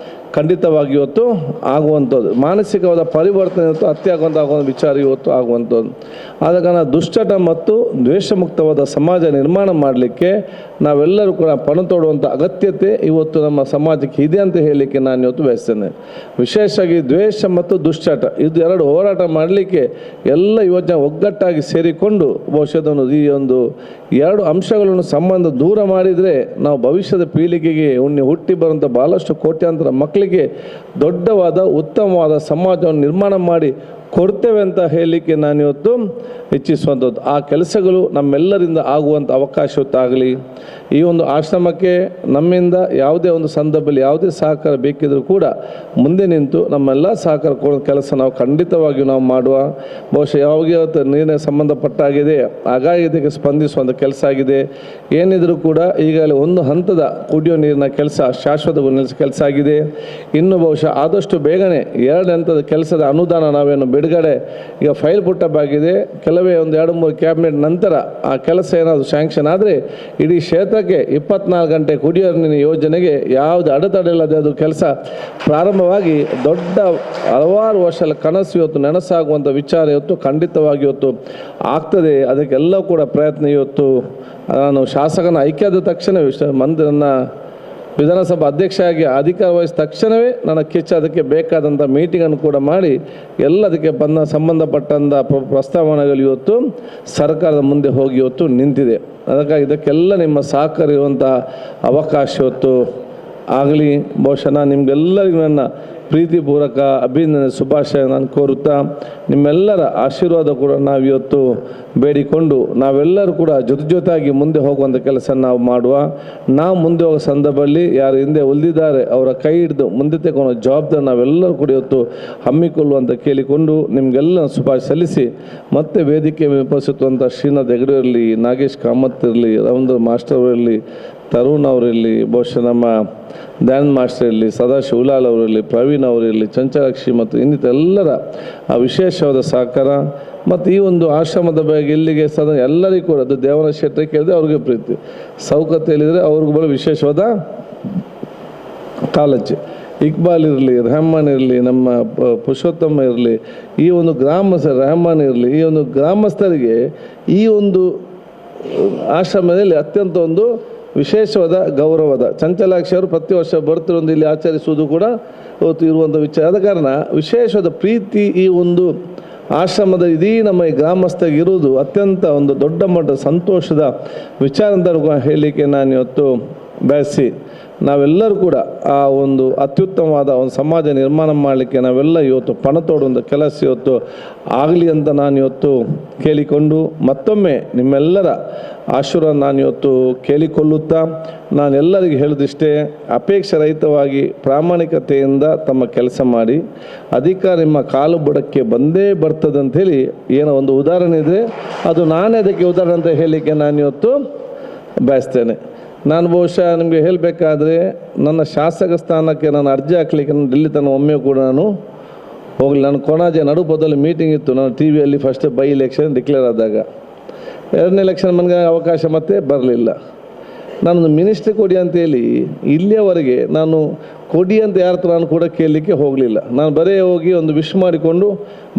ಖಂಡಿತವಾಗಿ ಇವತ್ತು ಆಗುವಂಥದ್ದು. ಮಾನಸಿಕವಾದ ಪರಿವರ್ತನೆ ಇವತ್ತು ಆಗುವಂಥ ವಿಚಾರ ಇವತ್ತು ಆಗುವಂಥದ್ದು. ಆದ ಕಾರಣ ದುಶ್ಚಟ ಮತ್ತು ದ್ವೇಷಮುಕ್ತವಾದ ಸಮಾಜ ನಿರ್ಮಾಣ ಮಾಡಲಿಕ್ಕೆ ನಾವೆಲ್ಲರೂ ಕೂಡ ಪಣ ತೊಡುವಂಥ ಅಗತ್ಯತೆ ಇವತ್ತು ನಮ್ಮ ಸಮಾಜಕ್ಕೆ ಇದೆ ಅಂತ ಹೇಳಲಿಕ್ಕೆ ನಾನು ಇವತ್ತು ಬಯಸ್ತೇನೆ. ವಿಶೇಷವಾಗಿ ದ್ವೇಷ ಮತ್ತು ದುಶ್ಚಟ ಇದು 2 ಹೋರಾಟ ಮಾಡಲಿಕ್ಕೆ ಎಲ್ಲ ಯೋಜನೆ ಒಗ್ಗಟ್ಟಾಗಿ ಸೇರಿಕೊಂಡು ಬಹುಶಃ ಈ ಒಂದು 2 ಅಂಶಗಳನ್ನು ಸಂಬಂಧ ದೂರ ಮಾಡಿದರೆ ನಾವು ಭವಿಷ್ಯದ ಪೀಳಿಗೆಗೆ ಹುಟ್ಟಿ ಬರುವಂಥ ಭಾಳಷ್ಟು ಕೋಟ್ಯಾಂತರ ಮಕ್ಕಳಿಗೆ ದೊಡ್ಡವಾದ ಉತ್ತಮವಾದ ಸಮಾಜವನ್ನು ನಿರ್ಮಾಣ ಮಾಡಿ ಕೊಡ್ತೇವೆ ಅಂತ ಹೇಳಲಿಕ್ಕೆ ನಾನಿವತ್ತು ಇಚ್ಛಿಸುವಂಥದ್ದು. ಆ ಕೆಲಸಗಳು ನಮ್ಮೆಲ್ಲರಿಂದ ಆಗುವಂಥ ಅವಕಾಶ ಹೊತ್ತಾಗಲಿ. ಈ ಒಂದು ಆಶ್ರಮಕ್ಕೆ ನಮ್ಮಿಂದ ಯಾವುದೇ ಒಂದು ಸಂದರ್ಭದಲ್ಲಿ ಯಾವುದೇ ಸಹಕಾರ ಬೇಕಿದ್ದರೂ ಕೂಡ ಮುಂದೆ ನಿಂತು ನಮ್ಮೆಲ್ಲ ಸಹಕಾರ ಕೊಡೋ ಕೆಲಸ ನಾವು ಖಂಡಿತವಾಗಿಯೂ ನಾವು ಮಾಡುವ. ಬಹುಶಃ ಯಾವಾಗ ನೀರಿನ ಸಂಬಂಧಪಟ್ಟಾಗಿದೆ ಹಾಗಾಗಿ ಇದಕ್ಕೆ ಸ್ಪಂದಿಸುವಂಥ ಕೆಲಸ ಆಗಿದೆ. ಏನಿದ್ರೂ ಕೂಡ ಈಗಾಗಲೇ ಒಂದು ಹಂತದ ಕುಡಿಯೋ ನೀರಿನ ಕೆಲಸ ಶಾಶ್ವತಗೊಳಿಸುವ ಕೆಲಸ ಆಗಿದೆ. ಇನ್ನು ಬಹುಶಃ ಆದಷ್ಟು ಬೇಗನೆ 2 ಹಂತದ ಕೆಲಸದ ಅನುದಾನ ನಾವೇನು ಬಿಡುಗಡೆ ಈಗ ಫೈಲ್ ಪುಟ್ಟಪ್ ಆಗಿದೆ. ಕೆಲವೇ ಒಂದು 2-3 ಕ್ಯಾಬಿನೆಟ್ ನಂತರ ಆ ಕೆಲಸ ಏನಾದರೂ ಸ್ಯಾಂಕ್ಷನ್ ಆದರೆ ಇಡೀ ಕ್ಷೇತ್ರಕ್ಕೆ 24 ಗಂಟೆ ಕುಡಿಯೋ ನೀರಿನ ಯೋಜನೆಗೆ ಯಾವುದೇ ಅಡೆತಡೆ ಇಲ್ಲದೆ ಅದು ಕೆಲಸ ಪ್ರಾರಂಭವಾಗಿ ದೊಡ್ಡ ಹಲವಾರು ವರ್ಷಗಳ ಕನಸು ಇವತ್ತು ನನಸಾಗುವಂಥ ವಿಚಾರ ಇವತ್ತು ಖಂಡಿತವಾಗಿ ಇವತ್ತು ಆಗ್ತದೆ. ಅದಕ್ಕೆಲ್ಲ ಕೂಡ ಪ್ರಯತ್ನ ಇವತ್ತು ನಾನು ಶಾಸಕನ ಆಯ್ಕೆಯಾದ ತಕ್ಷಣವೇ ನನ್ನ ವಿಧಾನಸಭಾ ಅಧ್ಯಕ್ಷರಾಗಿ ಅಧಿಕಾರ ವಹಿಸಿದ ತಕ್ಷಣವೇ ನನ್ನ ಅದಕ್ಕೆ ಬೇಕಾದಂಥ ಮೀಟಿಂಗನ್ನು ಕೂಡ ಮಾಡಿ ಎಲ್ಲದಕ್ಕೆ ಸಂಬಂಧಪಟ್ಟಂಥ ಪ್ರಸ್ತಾವನೆಗಳು ಇವತ್ತು ಸರ್ಕಾರದ ಮುಂದೆ ಹೋಗಿ ಇವತ್ತು ನಿಂತಿದೆ. ಅದಕ್ಕಾಗಿ ಇದಕ್ಕೆಲ್ಲ ನಿಮ್ಮ ಸಹಕಾರ ಇರುವಂಥ ಅವಕಾಶ ಇವತ್ತು ಆಗಲಿ. ಬಹುಶಃ ನಾನು ನಿಮಗೆಲ್ಲರಿಗೂ ನನ್ನ ಪ್ರೀತಿಪೂರ್ವಕ ಅಭಿನಂದನೆ ಶುಭಾಶಯ ನಾನು ಕೋರುತ್ತಾ ನಿಮ್ಮೆಲ್ಲರ ಆಶೀರ್ವಾದ ಕೂಡ ನಾವಿವತ್ತು ಬೇಡಿಕೊಂಡು ನಾವೆಲ್ಲರೂ ಕೂಡ ಜೊತೆಯಾಗಿ ಮುಂದೆ ಹೋಗುವಂಥ ಕೆಲಸ ನಾವು ಮಾಡುವ. ನಾವು ಮುಂದೆ ಹೋಗೋ ಸಂದರ್ಭದಲ್ಲಿ ಯಾರು ಹಿಂದೆ ಉಳಿದಿದ್ದಾರೆ ಅವರ ಕೈ ಹಿಡಿದು ಮುಂದೆ ತಗೊಂಡು ಜವಾಬ್ದಾರಿ ನಾವೆಲ್ಲರೂ ಕೂಡ ಇವತ್ತು ಹಮ್ಮಿಕೊಳ್ಳುವಂತ ಕೇಳಿಕೊಂಡು ನಿಮಗೆಲ್ಲ ಶುಭಾಶಯ ಸಲ್ಲಿಸಿ ಮತ್ತೆ ವೇದಿಕೆ ವಿಪರಿಸುವಂಥ ಶ್ರೀನಾಥ್ ಹೆಗಡೆ ಇರಲಿ, ನಾಗೇಶ್ ಕಾಮತ್ ಇರಲಿ, ರವೀಂದ್ರ ಮಾಸ್ಟರ್ ಅವರಿರಲಿ, ತರುಣ್ ಅವರಿರಲಿ, ಬಹುಶಃ ನಮ್ಮ ಧ್ಯಾನ್ ಮಾಸ್ಟರ್ ಇರಲಿ, ಸದಾಶಿವ ಉಲಾಲ್ ಅವರಿರಲಿ, ಪ್ರವೀಣ್ ಅವರಿರಲಿ, ಚಂಚಲಾಕ್ಷಿ ಮತ್ತು ಇನ್ನಿತರ ಎಲ್ಲರ ಆ ವಿಶೇಷವಾದ ಸಹಕಾರ ಮತ್ತು ಈ ಒಂದು ಆಶ್ರಮದ ಬಗ್ಗೆ ಇಲ್ಲಿಗೆ ಎಲ್ಲರಿಗೂ ಕೂಡ ಅದು ದೇವರ ಶೆಟ್ಟಿ ಕೇಳಿದ್ರೆ ಅವ್ರಿಗೆ ಪ್ರೀತಿ, ಸೌಕತ್ ಹೇಳಿದರೆ ಅವ್ರಿಗೂ ಬರೋ ವಿಶೇಷವಾದ ಕಾಳಜಿ. ಇಕ್ಬಾಲ್ ಇರಲಿ, ರೆಹಮಾನ್ ಇರಲಿ, ನಮ್ಮ ಪುರುಷೋತ್ತಮ ಇರಲಿ, ಈ ಒಂದು ಗ್ರಾಮಸ್ಥರು ರೆಹಮಾನ್ ಇರಲಿ, ಈ ಒಂದು ಗ್ರಾಮಸ್ಥರಿಗೆ ಈ ಒಂದು ಆಶ್ರಮದಲ್ಲಿ ಅತ್ಯಂತ ಒಂದು ವಿಶೇಷವಾದ ಗೌರವದ ಚಂಚಲಾಕ್ಷಿ ಅವರು ಪ್ರತಿ ವರ್ಷ ಬರ್ತಿರೊಂದು ಇಲ್ಲಿ ಆಚರಿಸುವುದು ಕೂಡ ಇವತ್ತು ಇರುವಂಥ ವಿಚಾರ. ಆದ ಕಾರಣ ವಿಶೇಷವಾದ ಪ್ರೀತಿ ಈ ಒಂದು ಆಶ್ರಮದ ಇದೀ ನಮ್ಮ ಈ ಗ್ರಾಮಸ್ಥರಿಗೆ ಇರುವುದು ಅತ್ಯಂತ ಒಂದು ದೊಡ್ಡ ಮಟ್ಟದ ಸಂತೋಷದ ವಿಚಾರ ಅಂತ ಹೇಳಲಿಕ್ಕೆ ನಾನು ಇವತ್ತು ಬಯಸಿ ನಾವೆಲ್ಲರೂ ಕೂಡ ಆ ಒಂದು ಅತ್ಯುತ್ತಮವಾದ ಒಂದು ಸಮಾಜ ನಿರ್ಮಾಣ ಮಾಡಲಿಕ್ಕೆ ನಾವೆಲ್ಲ ಇವತ್ತು ಪಣ ತೊಡುವಂಥ ಕೆಲಸ ಇವತ್ತು ಆಗಲಿ ಅಂತ ನಾನು ಇವತ್ತು ಕೇಳಿಕೊಂಡು ಮತ್ತೊಮ್ಮೆ ನಿಮ್ಮೆಲ್ಲರ ಆಶೀರ್ವಾದ ನಾನು ಇವತ್ತು ಕೇಳಿಕೊಳ್ಳುತ್ತಾ ನಾನೆಲ್ಲರಿಗೂ ಹೇಳೋದಿಷ್ಟೇ, ಅಪೇಕ್ಷೆ ರಹಿತವಾಗಿ ಪ್ರಾಮಾಣಿಕತೆಯಿಂದ ತಮ್ಮ ಕೆಲಸ ಮಾಡಿ ಅಧಿಕಾರ ನಿಮ್ಮ ಕಾಲು ಬುಡಕ್ಕೆ ಬಂದೇ ಬರ್ತದೆ ಅಂಥೇಳಿ ಏನೋ ಒಂದು ಉದಾಹರಣೆ ಇದೆ, ಅದು ನಾನೇ ಅದಕ್ಕೆ ಉದಾಹರಣೆ ಅಂತ ಹೇಳಲಿಕ್ಕೆ ನಾನು ಇವತ್ತು ಬಯಸ್ತೇನೆ. ನಾನು ಬಹುಶಃ ನಿಮಗೆ ಹೇಳಬೇಕಾದ್ರೆ ನನ್ನ ಶಾಸಕ ಸ್ಥಾನಕ್ಕೆ ನಾನು ಅರ್ಜಿ ಹಾಕ್ಲಿಕ್ಕೆ ನಾನು ಡೆಲ್ಲಿ ತನಕ ಒಮ್ಮೆ ಕೂಡ ನಾನು ಹೋಗಲಿ. ನಾನು ಕೊಣಾಜೆ ನಡುಪದಲ್ಲಿ ಮೀಟಿಂಗ್ ಇತ್ತು, ನಾನು ಟಿ ವಿಯಲ್ಲಿ ಫಸ್ಟ್ ಬೈ ಎಲೆಕ್ಷನ್ ಡಿಕ್ಲೇರ್ ಆದಾಗ 2ನೇ ಎಲೆಕ್ಷನ್ ನನಗೆ ಅವಕಾಶ ಮತ್ತೆ ಬರಲಿಲ್ಲ. ನಾನೊಂದು ಮಿನಿಸ್ಟ್ರಿ ಕೊಡಿ ಅಂತೇಳಿ ಇಲ್ಲಿಯವರೆಗೆ ನಾನು ಕೊಡಿ ಅಂತ ಯಾರ ಹತ್ರ ನಾನು ಕೂಡ ಕೇಳಲಿಕ್ಕೆ ಹೋಗಲಿಲ್ಲ. ನಾನು ಬರೇ ಹೋಗಿ ಒಂದು ವಿಶ್ ಮಾಡಿಕೊಂಡು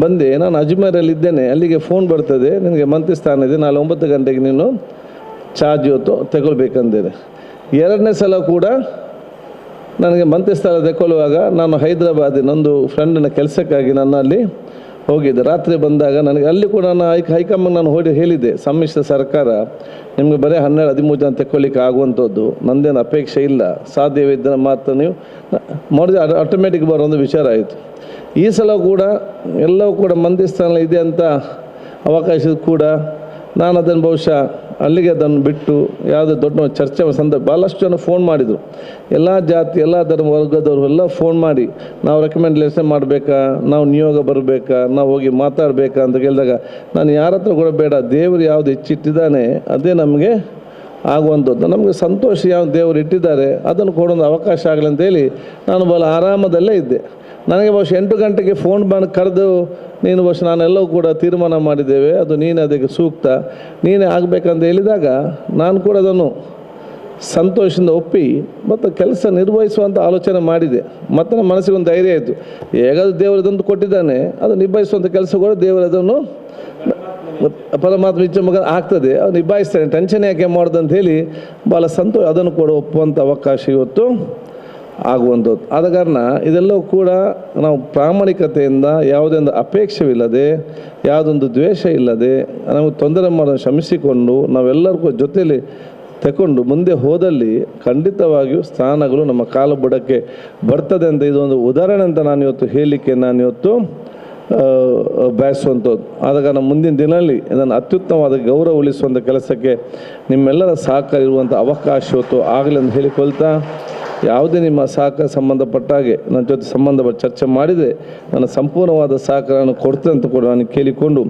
ಬಂದೆ. ನಾನು ಅಜ್ಮೇರಲ್ಲಿದ್ದೇನೆ, ಅಲ್ಲಿಗೆ ಫೋನ್ ಬರ್ತದೆ, ನಿನಗೆ ಮಂತ್ರಿ ಸ್ಥಾನ ಇದೆ, ನಾಳೆ 9 ಗಂಟೆಗೆ ನೀನು ಚಾರ್ಜ್ ಇವತ್ತು ತಗೊಳ್ಬೇಕಂದೇನೆ. 2ನೇ ಸಲ ಕೂಡ ನನಗೆ ಮಂತ್ರಿ ಸ್ಥಾನ ತಗೊಳ್ಳುವಾಗ ನಾನು ಹೈದರಾಬಾದ್ ನಂದು ಫ್ರೆಂಡನ ಕೆಲಸಕ್ಕಾಗಿ ನಾನು ಅಲ್ಲಿ ಹೋಗಿದ್ದೆ. ರಾತ್ರಿ ಬಂದಾಗ ನನಗೆ ಅಲ್ಲಿ ಕೂಡ ನಾನು ಹೈಕಮಾಂಡ್ ನಾನು ಹೇಳಿದ್ದೆ, ಸಮ್ಮಿಶ್ರ ಸರ್ಕಾರ ನಿಮಗೆ ಬರೀ 12-13 ಜನ ತಗೊಳ್ಳಿಕ್ಕೆ ಆಗುವಂಥದ್ದು ನಂದೇನು ಅಪೇಕ್ಷೆ ಇಲ್ಲ, ಸಾಧ್ಯವಿದ್ದರೆ ಮಾತ್ರ ನೀವು ಮಾಡಿದ್ರೆ ಆಟೋಮೆಟಿಕ್ ಬರೋ ಒಂದು ವಿಚಾರ ಆಯಿತು. ಈ ಸಲ ಕೂಡ ಎಲ್ಲವೂ ಕೂಡ ಮಂತ್ರಿ ಸ್ಥಾನ ಇದೆ ಅಂತ ಅವಕಾಶ ಕೂಡ ನಾನು ಅದನ್ನು ಬಹುಶಃ ಅಲ್ಲಿಗೆ ಅದನ್ನು ಬಿಟ್ಟು ಯಾವುದೇ ದೊಡ್ಡ ಚರ್ಚೆ ಸಂದರ್ಭ ಭಾಳಷ್ಟು ಜನ ಫೋನ್ ಮಾಡಿದರು. ಎಲ್ಲ ಜಾತಿ ಎಲ್ಲ ಧರ್ಮ ವರ್ಗದವರು ಎಲ್ಲ ಫೋನ್ ಮಾಡಿ ನಾವು ರೆಕಮೆಂಡೇಷನ್ ಮಾಡಬೇಕಾ, ನಾವು ನಿಯೋಗ ಬರಬೇಕಾ, ನಾವು ಹೋಗಿ ಮಾತಾಡಬೇಕಾ ಅಂತ ಕೇಳಿದಾಗ ನಾನು ಯಾರ ಹತ್ರ ಕೂಡ ಬೇಡ, ದೇವರು ಯಾವುದು ಹೆಚ್ಚಿಟ್ಟಿದ್ದಾನೆ ಅದೇ ನಮಗೆ ಆಗುವಂಥದ್ದು, ನಮಗೆ ಸಂತೋಷ ಯಾವ ದೇವರು ಇಟ್ಟಿದ್ದಾರೆ ಅದನ್ನು ಕೊಡೋದು ಅವಕಾಶ ಆಗಲಿ ಅಂತೇಳಿ ನಾನು ಭಾಳ ಆರಾಮದಲ್ಲೇ ಇದ್ದೆ. ನನಗೆ ಬಹುಶಃ 8 ಗಂಟೆಗೆ ಫೋನ್ ಬಂದು ಕರೆದು ನೀನು ಬಹುಶಃ ನಾನೆಲ್ಲವೂ ಕೂಡ ತೀರ್ಮಾನ ಮಾಡಿದ್ದೇವೆ, ಅದು ನೀನು ಅದಕ್ಕೆ ಸೂಕ್ತ, ನೀನೇ ಆಗಬೇಕಂತ ಹೇಳಿದಾಗ ನಾನು ಕೂಡ ಅದನ್ನು ಸಂತೋಷದಿಂದ ಒಪ್ಪಿ ಮತ್ತು ಕೆಲಸ ನಿರ್ವಹಿಸುವಂಥ ಆಲೋಚನೆ ಮಾಡಿದೆ. ಮತ್ತು ನಮ್ಮ ಮನಸ್ಸಿಗೆ ಒಂದು ಧೈರ್ಯ ಆಯಿತು, ಹೇಗಾದರೂ ದೇವರು ಇದೊಂದು ಕೊಟ್ಟಿದ್ದಾನೆ, ಅದು ನಿಭಾಯಿಸುವಂಥ ಕೆಲಸ ಕೂಡ ದೇವರು ಅದನ್ನು ಪರಮಾತ್ಮ ಇಚ್ಛೆ ಮಗ ಆಗ್ತದೆ, ಅದು ನಿಭಾಯಿಸ್ತಾನೆ, ಟೆನ್ಷನ್ ಯಾಕೆ ಮಾಡೋದು ಅಂತ ಹೇಳಿ ಭಾಳ ಸಂತೋಷ ಅದನ್ನು ಕೂಡ ಒಪ್ಪುವಂಥ ಅವಕಾಶ ಇವತ್ತು ಆಗುವಂಥದ್ದು. ಆದ ಕಾರಣ ಇದೆಲ್ಲವೂ ಕೂಡ ನಾವು ಪ್ರಾಮಾಣಿಕತೆಯಿಂದ ಯಾವುದೇ ಒಂದು ಅಪೇಕ್ಷವಿಲ್ಲದೆ, ಯಾವುದೊಂದು ದ್ವೇಷ ಇಲ್ಲದೆ, ನಮಗೆ ತೊಂದರೆ ಮಾಡೋದು ಶ್ರಮಿಸಿಕೊಂಡು ನಾವೆಲ್ಲರಿಗೂ ಜೊತೆಯಲ್ಲಿ ತಗೊಂಡು ಮುಂದೆ ಹೋದಲ್ಲಿ ಖಂಡಿತವಾಗಿಯೂ ಸ್ಥಾನಗಳು ನಮ್ಮ ಕಾಲು ಬುಡಕ್ಕೆ ಬರ್ತದೆ ಅಂತ ಇದೊಂದು ಉದಾಹರಣೆ ಅಂತ ನಾನು ಇವತ್ತು ಹೇಳಲಿಕ್ಕೆ ಬಯಸುವಂಥದ್ದು. ಆದ ಕಾರಣ ಮುಂದಿನ ದಿನದಲ್ಲಿ ಇದನ್ನು ಅತ್ಯುತ್ತಮವಾದ ಗೌರವ ಉಳಿಸುವಂಥ ಕೆಲಸಕ್ಕೆ ನಿಮ್ಮೆಲ್ಲರ ಸಹಕಾರ ಇರುವಂಥ ಅವಕಾಶ ಇವತ್ತು ಆಗಲಿ ಅಂತ ಹೇಳಿಕೊಳ್ತಾ, ಯಾವುದೇ ನಿಮ್ಮ ಸಹಕಾರ ಸಂಬಂಧಪಟ್ಟಾಗೆ ನನ್ನ ಜೊತೆ ಸಂಬಂಧಪಟ್ಟ ಚರ್ಚೆ ಮಾಡಿದರೆ ನನ್ನ ಸಂಪೂರ್ಣವಾದ ಸಹಕಾರವನ್ನು ಕೊಡ್ತೇನೆ ಅಂತ ಕೂಡ ನಾನು ಕೇಳಿಕೊಂಡು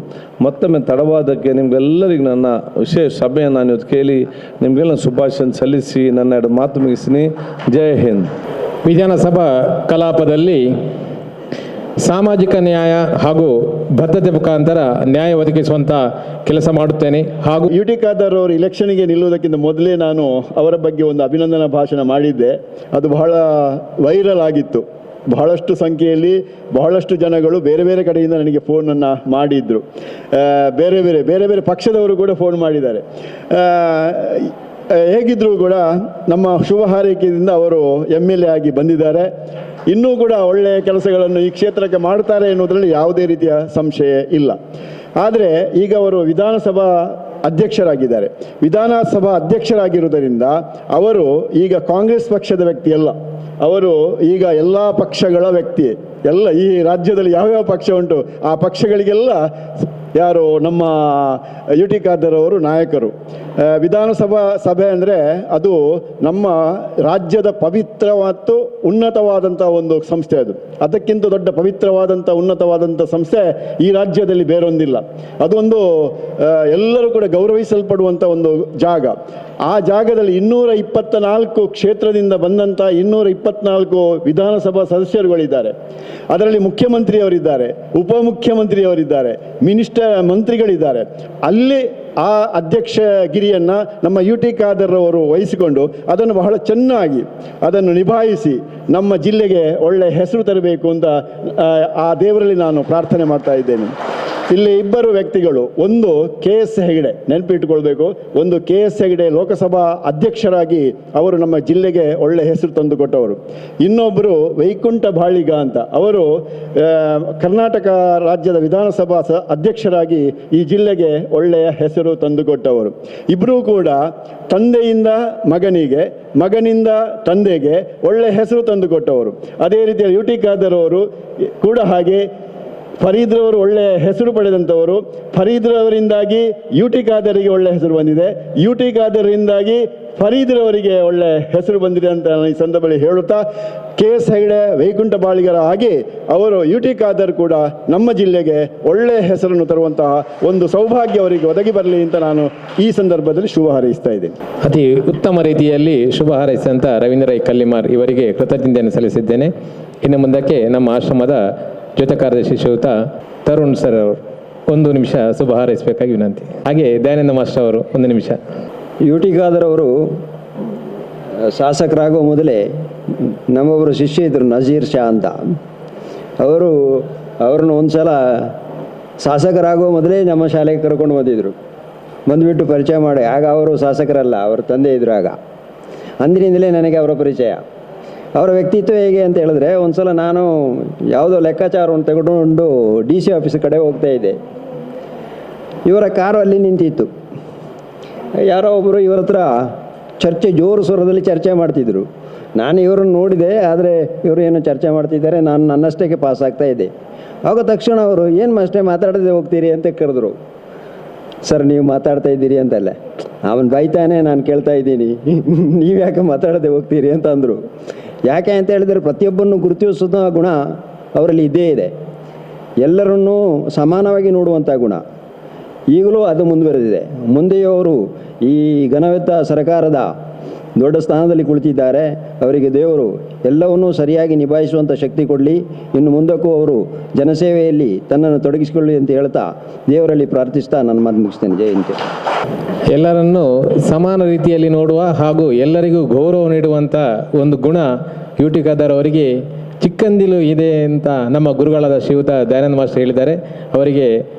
ಮತ್ತೊಮ್ಮೆ ತಡವಾದಕ್ಕೆ ನಿಮಗೆಲ್ಲರಿಗೂ ನನ್ನ ವಿಶೇಷ ಸಭೆಯನ್ನು ನಾನು ಇವತ್ತು ಕೇಳಿ ನಿಮಗೆಲ್ಲ ಶುಭಾಶಯ ಸಲ್ಲಿಸಿ ನನ್ನ 2 ಮಾತು ಮುಗಿಸ್ತೀನಿ. ಜೈ ಹಿಂದ್. ವಿಧಾನಸಭಾ ಕಲಾಪದಲ್ಲಿ ಸಾಮಾಜಿಕ ನ್ಯಾಯ ಹಾಗೂ ಬದ್ಧತೆ ಮುಖಾಂತರ ನ್ಯಾಯ ಒದಗಿಸುವಂಥ ಕೆಲಸ ಮಾಡುತ್ತೇನೆ. ಹಾಗೂ ಯು ಟಿ ಖಾದರ್ ಅವರು ಇಲೆಕ್ಷನ್ಗೆ ನಿಲ್ಲುವುದಕ್ಕಿಂತ ಮೊದಲೇ ನಾನು ಅವರ ಬಗ್ಗೆ ಒಂದು ಅಭಿನಂದನಾ ಭಾಷಣ ಮಾಡಿದ್ದೆ. ಅದು ಬಹಳ ವೈರಲ್ ಆಗಿತ್ತು. ಬಹಳಷ್ಟು ಸಂಖ್ಯೆಯಲ್ಲಿ ಬಹಳಷ್ಟು ಜನಗಳು ಬೇರೆ ಬೇರೆ ಕಡೆಯಿಂದ ನನಗೆ ಫೋನನ್ನು ಮಾಡಿದ್ರು. ಬೇರೆ ಬೇರೆ ಪಕ್ಷದವರು ಕೂಡ ಫೋನ್ ಮಾಡಿದ್ದಾರೆ. ಹೇಗಿದ್ದರೂ ಕೂಡ ನಮ್ಮ ಶುಭ ಹಾರೈಕೆಯಿಂದ ಅವರು MLA ಆಗಿ ಬಂದಿದ್ದಾರೆ. ಇನ್ನೂ ಕೂಡ ಒಳ್ಳೆಯ ಕೆಲಸಗಳನ್ನು ಈ ಕ್ಷೇತ್ರಕ್ಕೆ ಮಾಡ್ತಾರೆ ಎನ್ನುವುದರಲ್ಲಿ ಯಾವುದೇ ರೀತಿಯ ಸಂಶಯ ಇಲ್ಲ. ಆದರೆ ಈಗ ಅವರು ವಿಧಾನಸಭಾ ಅಧ್ಯಕ್ಷರಾಗಿದ್ದಾರೆ. ವಿಧಾನಸಭಾ ಅಧ್ಯಕ್ಷರಾಗಿರುವುದರಿಂದ ಅವರು ಈಗ ಕಾಂಗ್ರೆಸ್ ಪಕ್ಷದ ವ್ಯಕ್ತಿ ಅಲ್ಲ, ಅವರು ಈಗ ಎಲ್ಲ ಪಕ್ಷಗಳ ವ್ಯಕ್ತಿ. ಎಲ್ಲ ಈ ರಾಜ್ಯದಲ್ಲಿ ಯಾವ್ಯಾವ ಪಕ್ಷ ಉಂಟು ಆ ಪಕ್ಷಗಳಿಗೆಲ್ಲ ಯಾರು ನಮ್ಮ ಯು ಟಿ ಖಾದರ್ ಅವರು ನಾಯಕರು. ವಿಧಾನಸಭಾ ಸಭೆ ಅಂದರೆ ಅದು ನಮ್ಮ ರಾಜ್ಯದ ಪವಿತ್ರ ಮತ್ತು ಉನ್ನತವಾದಂಥ ಒಂದು ಸಂಸ್ಥೆ. ಅದಕ್ಕಿಂತ ದೊಡ್ಡ ಪವಿತ್ರವಾದಂಥ ಉನ್ನತವಾದಂಥ ಸಂಸ್ಥೆ ಈ ರಾಜ್ಯದಲ್ಲಿ ಬೇರೊಂದಿಲ್ಲ. ಅದೊಂದು ಎಲ್ಲರೂ ಕೂಡ ಗೌರವಿಸಲ್ಪಡುವಂಥ ಒಂದು ಜಾಗ. ಆ ಜಾಗದಲ್ಲಿ 224 ಕ್ಷೇತ್ರದಿಂದ ಬಂದಂಥ 224 ವಿಧಾನಸಭಾ ಸದಸ್ಯರುಗಳಿದ್ದಾರೆ. ಅದರಲ್ಲಿ ಮುಖ್ಯಮಂತ್ರಿಯವರಿದ್ದಾರೆ, ಉಪಮುಖ್ಯಮಂತ್ರಿಯವರಿದ್ದಾರೆ, ಮಂತ್ರಿಗಳಿದ್ದಾರೆ. ಅಲ್ಲಿ ಆ ಅಧ್ಯಕ್ಷಗಿರಿಯನ್ನು ನಮ್ಮ ಯು ಟಿ ಖಾದರ್ ಅವರು ವಹಿಸಿಕೊಂಡು ಅದನ್ನು ಬಹಳ ಚೆನ್ನಾಗಿ ಅದನ್ನು ನಿಭಾಯಿಸಿ ನಮ್ಮ ಜಿಲ್ಲೆಗೆ ಒಳ್ಳೆಯ ಹೆಸರು ತರಬೇಕು ಅಂತ ಆ ದೇವರಲ್ಲಿ ನಾನು ಪ್ರಾರ್ಥನೆ ಮಾಡ್ತಾ ಇದ್ದೇನೆ. ಇಲ್ಲಿ ಇಬ್ಬರು ವ್ಯಕ್ತಿಗಳು, ಒಂದು KS ಹೆಗಡೆ, ನೆನಪಿಟ್ಟುಕೊಳ್ಬೇಕು, ಒಂದು KS ಹೆಗಡೆ ಲೋಕಸಭಾ ಅಧ್ಯಕ್ಷರಾಗಿ ಅವರು ನಮ್ಮ ಜಿಲ್ಲೆಗೆ ಒಳ್ಳೆ ಹೆಸರು ತಂದುಕೊಟ್ಟವರು. ಇನ್ನೊಬ್ಬರು ವೈಕುಂಠ ಬಾಳಿಗ ಅಂತ, ಅವರು ಕರ್ನಾಟಕ ರಾಜ್ಯದ ವಿಧಾನಸಭಾ ಅಧ್ಯಕ್ಷರಾಗಿ ಈ ಜಿಲ್ಲೆಗೆ ಒಳ್ಳೆಯ ಹೆಸರು ತಂದುಕೊಟ್ಟವರು. ಇಬ್ಬರೂ ಕೂಡ ತಂದೆಯಿಂದ ಮಗನಿಗೆ, ಮಗನಿಂದ ತಂದೆಗೆ ಒಳ್ಳೆಯ ಹೆಸರು ತಂದುಕೊಟ್ಟವರು. ಅದೇ ರೀತಿಯಲ್ಲಿ ಯು ಟಿ ಖಾದರ್ ಅವರು ಕೂಡ ಹಾಗೆ ಫರೀದ್ರವರು ಒಳ್ಳೆಯ ಹೆಸರು ಪಡೆದಂಥವರು. ಫರೀದ್ರವರಿಂದಾಗಿ ಯು ಟಿ ಖಾದರಿಗೆ ಒಳ್ಳೆಯ ಹೆಸರು ಬಂದಿದೆ, ಯು ಟಿ ಖಾದರಿಂದಾಗಿ ಫರೀದ್ರವರಿಗೆ ಒಳ್ಳೆಯ ಹೆಸರು ಬಂದಿದೆ ಅಂತ ನಾನು ಈ ಸಂದರ್ಭದಲ್ಲಿ ಹೇಳುತ್ತಾ, KS ಹೆಗಡೆ ವೈಕುಂಠ ಬಾಳಿಗರ ಹಾಗೆ ಅವರು ಯು ಟಿ ಖಾದರ್ ಕೂಡ ನಮ್ಮ ಜಿಲ್ಲೆಗೆ ಒಳ್ಳೆಯ ಹೆಸರನ್ನು ತರುವಂತಹ ಒಂದು ಸೌಭಾಗ್ಯ ಅವರಿಗೆ ಒದಗಿ ಬರಲಿ ಅಂತ ನಾನು ಈ ಸಂದರ್ಭದಲ್ಲಿ ಶುಭ ಹಾರೈಸ್ತಾ ಇದ್ದೇನೆ. ಅತಿ ಉತ್ತಮ ರೀತಿಯಲ್ಲಿ ಶುಭ ಹಾರೈಸಿದಂಥ ರವೀಂದ್ರ ರೈ ಕಲ್ಲಿಮಾರ್ ಇವರಿಗೆ ಕೃತಜ್ಞತೆಯನ್ನು ಸಲ್ಲಿಸಿದ್ದೇನೆ. ಇನ್ನು ಮುಂದಕ್ಕೆ ನಮ್ಮ ಆಶ್ರಮದ ಜೊತೆ ಕಾರ್ಯದರ್ಶಿ ಶ್ರೀಯುತ ತರುಣ್ ಸರ್ ಅವರು 1 ನಿಮಿಷ ಶುಭ ಹಾರೈಸಬೇಕಾಗಿ ವಿನಂತಿ. ಹಾಗೆ ದಯಾನಂದ ಮಾಸ್ಟರ್ ಅವರು 1 ನಿಮಿಷ. ಯು ಟಿ ಖಾದರ್ ಅವರು ಶಾಸಕರಾಗುವ ಮೊದಲೇ ನಮ್ಮೊಬ್ಬರು ಶಿಷ್ಯ ಇದ್ದರು, ನಜೀರ್ ಶಾ ಅಂತ. ಅವರನ್ನು ಒಂದು ಸಲ ಶಾಸಕರಾಗುವ ಮೊದಲೇ ನಮ್ಮ ಶಾಲೆಗೆ ಕರ್ಕೊಂಡು ಬಂದುಬಿಟ್ಟು ಪರಿಚಯ ಮಾಡಿ, ಆಗ ಅವರು ಶಾಸಕರಲ್ಲ, ಅವರ ತಂದೆ ಇದ್ದರು. ಆಗ ಅಂದಿನಿಂದಲೇ ನನಗೆ ಅವರ ಪರಿಚಯ. ಅವರ ವ್ಯಕ್ತಿತ್ವ ಹೇಗೆ ಅಂತ ಹೇಳಿದ್ರೆ, ಒಂದು ಸಲ ನಾನು ಯಾವುದೋ ಲೆಕ್ಕಾಚಾರವನ್ನು ತೆಗೆದುಕೊಂಡು DC ಆಫೀಸ್ ಕಡೆ ಹೋಗ್ತಾ ಇದ್ದೆ. ಇವರ ಕಾರು ಅಲ್ಲಿ ನಿಂತಿತ್ತು. ಯಾರೋ ಒಬ್ಬರು ಇವರ ಹತ್ರ ಜೋರು ಸ್ವರದಲ್ಲಿ ಚರ್ಚೆ ಮಾಡ್ತಿದ್ರು. ನಾನು ಇವರನ್ನು ನೋಡಿದೆ, ಆದರೆ ಇವರು ಏನು ಚರ್ಚೆ ಮಾಡ್ತಿದ್ದಾರೆ, ನಾನು ನನ್ನಷ್ಟಕ್ಕೆ ಪಾಸ್ ಆಗ್ತಾ ಇದ್ದೆ. ಆಗ ತಕ್ಷಣ ಅವರು ಏನು ಅಷ್ಟೇ ಮಾತಾಡದೆ ಹೋಗ್ತೀರಿ ಅಂತ ಕರೆದ್ರು. ಸರ್ ನೀವು ಮಾತಾಡ್ತಾ ಇದ್ದೀರಿ ಅಂತಲ್ಲ, ಅವನು ಬೈತಾನೆ, ನಾನು ಕೇಳ್ತಾ ಇದ್ದೀನಿ ನೀವು ಯಾಕೆ ಮಾತಾಡದೆ ಹೋಗ್ತೀರಿ ಅಂತ ಅಂದರು. ಯಾಕೆ ಅಂತ ಹೇಳಿದರೆ ಪ್ರತಿಯೊಬ್ಬರನ್ನು ಗುರುತಿಸುವ ಗುಣ ಅವರಲ್ಲಿ ಇದ್ದೇ ಇದೆ. ಎಲ್ಲರನ್ನೂ ಸಮಾನವಾಗಿ ನೋಡುವಂಥ ಗುಣ ಈಗಲೂ ಅದು ಮುಂದುವರೆದಿದೆ. ಮುಂದೆಯೂ ಅವರು ಈ ಘನವೆತ್ತ ಸರ್ಕಾರದ ದೊಡ್ಡ ಸ್ಥಾನದಲ್ಲಿ ಕುಳಿತಿದ್ದಾರೆ. ಅವರಿಗೆ ದೇವರು ಎಲ್ಲವನ್ನೂ ಸರಿಯಾಗಿ ನಿಭಾಯಿಸುವಂಥ ಶಕ್ತಿ ಕೊಡಲಿ. ಇನ್ನು ಮುಂದಕ್ಕೂ ಅವರು ಜನಸೇವೆಯಲ್ಲಿ ತನ್ನನ್ನು ತೊಡಗಿಸಿಕೊಳ್ಳಿ ಅಂತ ಹೇಳ್ತಾ ದೇವರಲ್ಲಿ ಪ್ರಾರ್ಥಿಸ್ತಾ ನನ್ನ ಮಾತು ಮುಗಿಸ್ತೇನೆ. ಜಯಂತಿ. ಎಲ್ಲರನ್ನೂ ಸಮಾನ ರೀತಿಯಲ್ಲಿ ನೋಡುವ ಹಾಗೂ ಎಲ್ಲರಿಗೂ ಗೌರವ ನೀಡುವಂಥ ಒಂದು ಗುಣ ಯು ಟಿ ಖಾದರ್ ಅವರಿಗೆ ಚಿಕ್ಕಂದಿಲು ಇದೆ ಅಂತ ನಮ್ಮ ಗುರುಗಳಾದ ಶ್ರೀಯುತ ದಯಾನಂದ ಮಾಸ್ಟರ್ ಹೇಳಿದ್ದಾರೆ. ಅವರಿಗೆ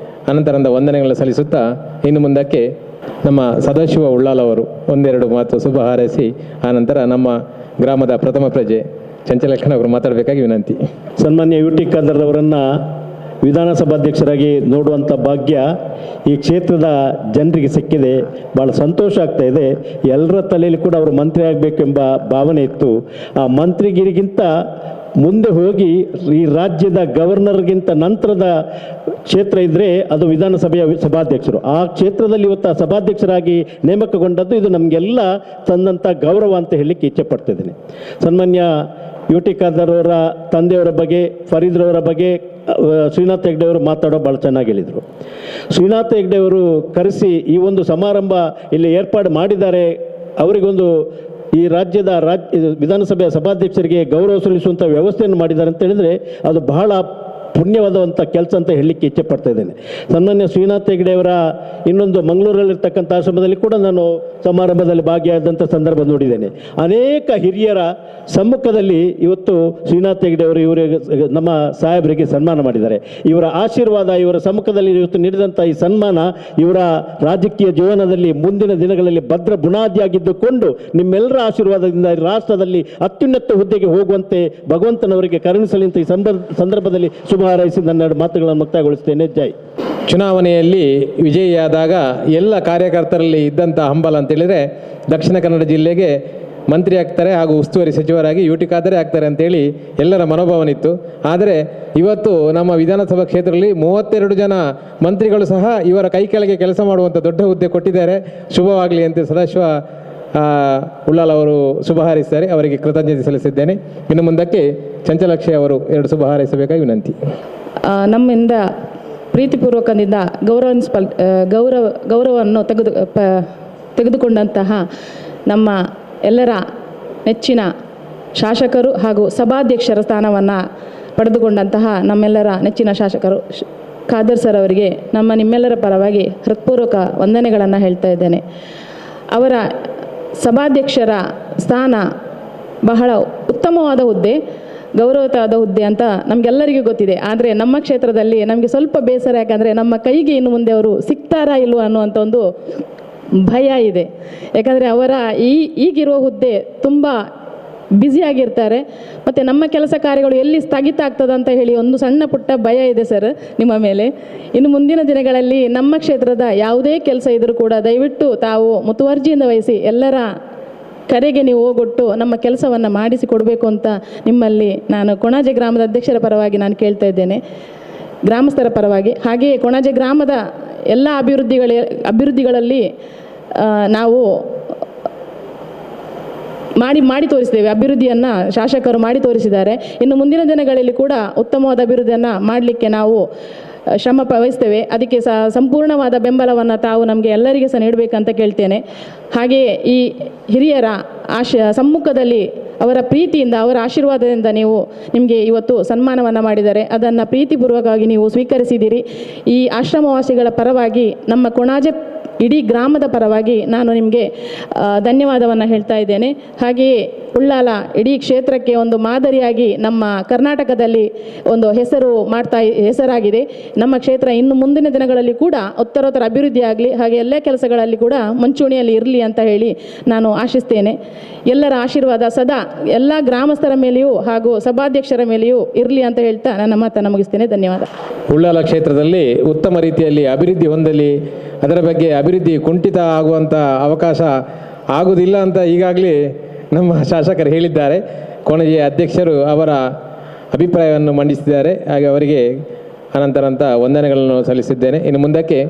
ಅನಂತರದ ವಂದನೆಗಳನ್ನು ಸಲ್ಲಿಸುತ್ತಾ ಇನ್ನು ಮುಂದಕ್ಕೆ ನಮ್ಮ ಸದಾಶಿವ ಉಳ್ಳಾಲ್ ಅವರು ಒಂದೆರಡು ಮಾತು ಶುಭ ಹಾರೈಸಿ ಆನಂತರ ನಮ್ಮ ಗ್ರಾಮದ ಪ್ರಥಮ ಪ್ರಜೆ ಚಂಚಲಕ್ಷಣ ಅವರು ಮಾತಾಡಬೇಕಾಗಿ ವಿನಂತಿ. ಸನ್ಮಾನ್ಯ ಯು ಟಿ ಖಾದರ್ ಅವರನ್ನು ವಿಧಾನಸಭಾಧ್ಯಕ್ಷರಾಗಿ ನೋಡುವಂಥ ಭಾಗ್ಯ ಈ ಕ್ಷೇತ್ರದ ಜನರಿಗೆ ಸಿಕ್ಕಿದೆ. ಭಾಳ ಸಂತೋಷ ಆಗ್ತಾ ಇದೆ. ಎಲ್ಲರ ತಲೆಯಲ್ಲಿ ಕೂಡ ಅವರು ಮಂತ್ರಿ ಆಗಬೇಕೆಂಬ ಭಾವನೆ ಇತ್ತು. ಆ ಮಂತ್ರಿಗಿರಿಗಿಂತ ಮುಂದೆ ಹೋಗಿ ಈ ರಾಜ್ಯದ ಗವರ್ನರ್ಗಿಂತ ನಂತರದ ಕ್ಷೇತ್ರ ಇದ್ದರೆ ಅದು ವಿಧಾನಸಭೆಯ ಸಭಾಧ್ಯಕ್ಷರು. ಆ ಕ್ಷೇತ್ರದಲ್ಲಿ ಇವತ್ತು ಸಭಾಧ್ಯಕ್ಷರಾಗಿ ನೇಮಕಗೊಂಡದ್ದು ಇದು ನಮಗೆಲ್ಲ ತಂದಂಥ ಗೌರವ ಅಂತ ಹೇಳಲಿಕ್ಕೆ ಇಚ್ಛೆ ಪಡ್ತಿದ್ದೀನಿ. ಸನ್ಮಾನ್ಯ ಯು ಟಿ ಖಾದರ್ ಅವರ ತಂದೆಯವರ ಬಗ್ಗೆ, ಫರೀದ್ರವರ ಬಗ್ಗೆ ಶ್ರೀನಾಥ್ ಹೆಗ್ಡೆ ಅವರು ಮಾತಾಡೋ ಭಾಳ ಚೆನ್ನಾಗಿ ಹೇಳಿದರು. ಶ್ರೀನಾಥ್ ಹೆಗ್ಡೆ ಅವರು ಕರೆಸಿ ಈ ಒಂದು ಸಮಾರಂಭ ಇಲ್ಲಿ ಏರ್ಪಾಡು ಮಾಡಿದ್ದಾರೆ. ಅವರಿಗೊಂದು ಈ ರಾಜ್ಯದ ವಿಧಾನಸಭೆಯ ಸಭಾಧ್ಯಕ್ಷರಿಗೆ ಗೌರವ ಸಲ್ಲಿಸುವಂಥ ವ್ಯವಸ್ಥೆಯನ್ನು ಮಾಡಿದ್ದಾರೆ ಅಂತ ಹೇಳಿದರೆ ಅದು ಬಹಳ ಪುಣ್ಯವಾದಂಥ ಕೆಲಸ ಅಂತ ಹೇಳಲಿಕ್ಕೆ ಇಚ್ಛೆ ಪಡ್ತಾ ಇದ್ದೇನೆ. ಸನ್ಮಾನ್ಯ ಶ್ರೀನಾಥ್ ಹೆಗ್ಡೆ ಅವರ ಇನ್ನೊಂದು ಮಂಗಳೂರಲ್ಲಿರ್ತಕ್ಕಂಥ ಆಶ್ರಮದಲ್ಲಿ ಕೂಡ ನಾನು ಸಮಾರಂಭದಲ್ಲಿ ಭಾಗಿಯಾದಂಥ ಸಂದರ್ಭ ನೋಡಿದ್ದೇನೆ. ಅನೇಕ ಹಿರಿಯರ ಸಮ್ಮುಖದಲ್ಲಿ ಇವತ್ತು ಶ್ರೀನಾಥ್ ಹೆಗ್ಡೆ ಅವರು ಇವರಿಗೆ ನಮ್ಮ ಸಾಹೇಬರಿಗೆ ಸನ್ಮಾನ ಮಾಡಿದ್ದಾರೆ. ಇವರ ಆಶೀರ್ವಾದ ಇವರ ಸಮ್ಮುಖದಲ್ಲಿ ಇವತ್ತು ನೀಡಿದಂಥ ಈ ಸನ್ಮಾನ ಇವರ ರಾಜಕೀಯ ಜೀವನದಲ್ಲಿ ಮುಂದಿನ ದಿನಗಳಲ್ಲಿ ಭದ್ರ ಬುನಾದಿಯಾಗಿದ್ದುಕೊಂಡು ನಿಮ್ಮೆಲ್ಲರ ಆಶೀರ್ವಾದದಿಂದ ರಾಷ್ಟ್ರದಲ್ಲಿ ಅತ್ಯುನ್ನತ ಹುದ್ದೆಗೆ ಹೋಗುವಂತೆ ಭಗವಂತನವರಿಗೆ ಕರುಣಿಸಲಿ ಅಂತ ಈ ಸಂದರ್ಭದಲ್ಲಿ ಶುಭ ಹಾರೈಸಿ ನನ್ನ ಮಾತುಗಳನ್ನು ಮುಕ್ತಾಯಗೊಳಿಸ್ತೇನೆ. ಜೈ. ಚುನಾವಣೆಯಲ್ಲಿ ವಿಜಯಿಯಾದಾಗ ಎಲ್ಲ ಕಾರ್ಯಕರ್ತರಲ್ಲಿ ಇದ್ದಂಥ ಹಂಬಲ ಅಂತೇಳಿದರೆ ದಕ್ಷಿಣ ಕನ್ನಡ ಜಿಲ್ಲೆಗೆ ಮಂತ್ರಿ ಆಗ್ತಾರೆ ಹಾಗೂ ಉಸ್ತುವಾರಿ ಸಚಿವರಾಗಿ ಯು ಟಿ ಖಾದರ್ ಆಗ್ತಾರೆ ಅಂತೇಳಿ ಎಲ್ಲರ ಮನೋಭಾವನಿತ್ತು. ಆದರೆ ಇವತ್ತು ನಮ್ಮ ವಿಧಾನಸಭಾ ಕ್ಷೇತ್ರದಲ್ಲಿ 32 ಜನ ಮಂತ್ರಿಗಳು ಸಹ ಇವರ ಕೈ ಕೆಳಗೆ ಕೆಲಸ ಮಾಡುವಂಥ ದೊಡ್ಡ ಹುದ್ದೆ ಕೊಟ್ಟಿದ್ದಾರೆ. ಶುಭವಾಗಲಿ ಅಂತ ಸದಾಶಿವ ಉಳ್ಳಾಲ್ ಅವರು ಶುಭ ಹಾರೈಸಿದ್ದಾರೆ. ಅವರಿಗೆ ಕೃತಜ್ಞತೆ ಸಲ್ಲಿಸಿದ್ದೇನೆ. ಇನ್ನು ಮುಂದಕ್ಕೆ ಚಂಚಲಾಕ್ಷಿ ಅವರು 2 ಶುಭ ಹಾರೈಸಬೇಕಾಗಿ ವಿನಂತಿ. ನಮ್ಮಿಂದ ಪ್ರೀತಿಪೂರ್ವಕದಿಂದ ಗೌರವವನ್ನು ತೆಗೆದುಕೊಂಡಂತಹ ನಮ್ಮ ಎಲ್ಲರ ನೆಚ್ಚಿನ ಶಾಸಕರು ಹಾಗೂ ಸಭಾಧ್ಯಕ್ಷರ ಸ್ಥಾನವನ್ನು ಪಡೆದುಕೊಂಡಂತಹ ನಮ್ಮೆಲ್ಲರ ನೆಚ್ಚಿನ ಶಾಸಕರು ಖಾದರ್ ಸರ್ ಅವರಿಗೆ ನಿಮ್ಮೆಲ್ಲರ ಪರವಾಗಿ ಹೃತ್ಪೂರ್ವಕ ವಂದನೆಗಳನ್ನು ಹೇಳ್ತಾ ಇದ್ದೇನೆ. ಅವರ ಸಭಾಧ್ಯಕ್ಷರ ಸ್ಥಾನ ಬಹಳ ಉತ್ತಮವಾದ ಹುದ್ದೆ, ಗೌರವವಾದ ಹುದ್ದೆ ಅಂತ ನಮಗೆಲ್ಲರಿಗೂ ಗೊತ್ತಿದೆ. ಆದರೆ ನಮ್ಮ ಕ್ಷೇತ್ರದಲ್ಲಿ ನಮಗೆ ಸ್ವಲ್ಪ ಬೇಸರ, ಯಾಕಂದರೆ ನಮ್ಮ ಕೈಗೆ ಇನ್ನು ಮುಂದೆ ಅವರು ಸಿಗ್ತಾರಾ ಇಲ್ವೋ ಅನ್ನುವಂಥ ಒಂದು ಭಯ ಇದೆ. ಯಾಕಂದರೆ ಅವರ ಈಗಿರುವ ಹುದ್ದೆ ತುಂಬ ಬ್ಯುಸಿಯಾಗಿರ್ತಾರೆ. ಮತ್ತು ನಮ್ಮ ಕೆಲಸ ಕಾರ್ಯಗಳು ಎಲ್ಲಿ ಸ್ಥಗಿತ ಆಗ್ತದೆ ಅಂತ ಹೇಳಿ ಒಂದು ಸಣ್ಣ ಪುಟ್ಟ ಭಯ ಇದೆ ಸರ್ ನಿಮ್ಮ ಮೇಲೆ. ಇನ್ನು ಮುಂದಿನ ದಿನಗಳಲ್ಲಿ ನಮ್ಮ ಕ್ಷೇತ್ರದ ಯಾವುದೇ ಕೆಲಸ ಇದ್ದರೂ ಕೂಡ ದಯವಿಟ್ಟು ತಾವು ಮುತುವರ್ಜಿಯಿಂದ ವಹಿಸಿ ಎಲ್ಲರ ಕರೆಗೆ ನೀವು ಹೋಗೊಟ್ಟು ನಮ್ಮ ಕೆಲಸವನ್ನು ಮಾಡಿಸಿಕೊಡಬೇಕು ಅಂತ ನಿಮ್ಮಲ್ಲಿ ನಾನು ಕೊಣಾಜೆ ಗ್ರಾಮದ ಅಧ್ಯಕ್ಷರ ಪರವಾಗಿ ನಾನು ಕೇಳ್ತಾ ಇದ್ದೇನೆ, ಗ್ರಾಮಸ್ಥರ ಪರವಾಗಿ. ಹಾಗೆಯೇ ಕೊಣಾಜೆ ಗ್ರಾಮದ ಎಲ್ಲ ಅಭಿವೃದ್ಧಿಗಳಲ್ಲಿ ನಾವು ಮಾಡಿ ತೋರಿಸಿದ್ದೇವೆ. ಅಭಿವೃದ್ಧಿಯನ್ನು ಶಾಸಕರು ಮಾಡಿ ತೋರಿಸಿದ್ದಾರೆ. ಇನ್ನು ಮುಂದಿನ ದಿನಗಳಲ್ಲಿ ಕೂಡ ಉತ್ತಮವಾದ ಅಭಿವೃದ್ಧಿಯನ್ನು ಮಾಡಲಿಕ್ಕೆ ನಾವು ಶ್ರಮ ವಹಿಸ್ತೇವೆ. ಅದಕ್ಕೆ ಸಂಪೂರ್ಣವಾದ ಬೆಂಬಲವನ್ನು ತಾವು ನಮಗೆ ಎಲ್ಲರಿಗೆ ಸಹ ನೀಡಬೇಕಂತ ಕೇಳ್ತೇನೆ. ಹಾಗೆಯೇ ಈ ಹಿರಿಯರ ಸಮ್ಮುಖದಲ್ಲಿ ಅವರ ಪ್ರೀತಿಯಿಂದ, ಅವರ ಆಶೀರ್ವಾದದಿಂದ ನಿಮಗೆ ಇವತ್ತು ಸನ್ಮಾನವನ್ನು ಮಾಡಿದ್ದಾರೆ. ಅದನ್ನು ಪ್ರೀತಿಪೂರ್ವಕವಾಗಿ ನೀವು ಸ್ವೀಕರಿಸಿದ್ದೀರಿ. ಈ ಆಶ್ರಮವಾಸಿಗಳ ಪರವಾಗಿ, ನಮ್ಮ ಕೊಣಾಜೆ ಇಡೀ ಗ್ರಾಮದ ಪರವಾಗಿ ನಾನು ನಿಮಗೆ ಧನ್ಯವಾದವನ್ನು ಹೇಳ್ತಾ ಇದ್ದೇನೆ. ಹಾಗೆಯೇ ಉಳ್ಳಾಲ ಇಡೀ ಕ್ಷೇತ್ರಕ್ಕೆ ಒಂದು ಮಾದರಿಯಾಗಿ ನಮ್ಮ ಕರ್ನಾಟಕದಲ್ಲಿ ಒಂದು ಹೆಸರಾಗಿದೆ. ನಮ್ಮ ಕ್ಷೇತ್ರ ಇನ್ನು ಮುಂದಿನ ದಿನಗಳಲ್ಲಿ ಕೂಡ ಉತ್ತರೋತ್ತರ ಅಭಿವೃದ್ಧಿ ಆಗಲಿ, ಹಾಗೆ ಎಲ್ಲ ಕೆಲಸಗಳಲ್ಲಿ ಕೂಡ ಮುಂಚೂಣಿಯಲ್ಲಿ ಇರಲಿ ಅಂತ ಹೇಳಿ ನಾನು ಆಶಿಸ್ತೇನೆ. ಎಲ್ಲರ ಆಶೀರ್ವಾದ ಸದಾ ಎಲ್ಲ ಗ್ರಾಮಸ್ಥರ ಮೇಲೆಯೂ ಹಾಗೂ ಸಭಾಧ್ಯಕ್ಷರ ಮೇಲೆಯೂ ಇರಲಿ ಅಂತ ಹೇಳ್ತಾ ನನ್ನ ಮಾತನ್ನು ಮುಗಿಸ್ತೇನೆ. ಧನ್ಯವಾದ. ಉಳ್ಳಾಲ ಕ್ಷೇತ್ರದಲ್ಲಿ ಉತ್ತಮ ರೀತಿಯಲ್ಲಿ ಅಭಿವೃದ್ಧಿ ಹೊಂದಲಿ, ಅದರ ಬಗ್ಗೆ ಅಭಿವೃದ್ಧಿ ಕುಂಠಿತ ಆಗುವಂಥ ಅವಕಾಶ ಆಗುವುದಿಲ್ಲ ಅಂತ ಈಗಾಗಲೇ ನಮ್ಮ ಶಾಸಕರು ಹೇಳಿದ್ದಾರೆ. ಕೊಣಾಜೆಯ ಅಧ್ಯಕ್ಷರು ಅವರ ಅಭಿಪ್ರಾಯವನ್ನು ಮಂಡಿಸಿದ್ದಾರೆ. ಹಾಗೆ ಅವರಿಗೆ ಅನಂತರಂತ ವಂದನೆಗಳನ್ನು ಸಲ್ಲಿಸಿದ್ದೇನೆ. ಇನ್ನು ಮುಂದಕ್ಕೆ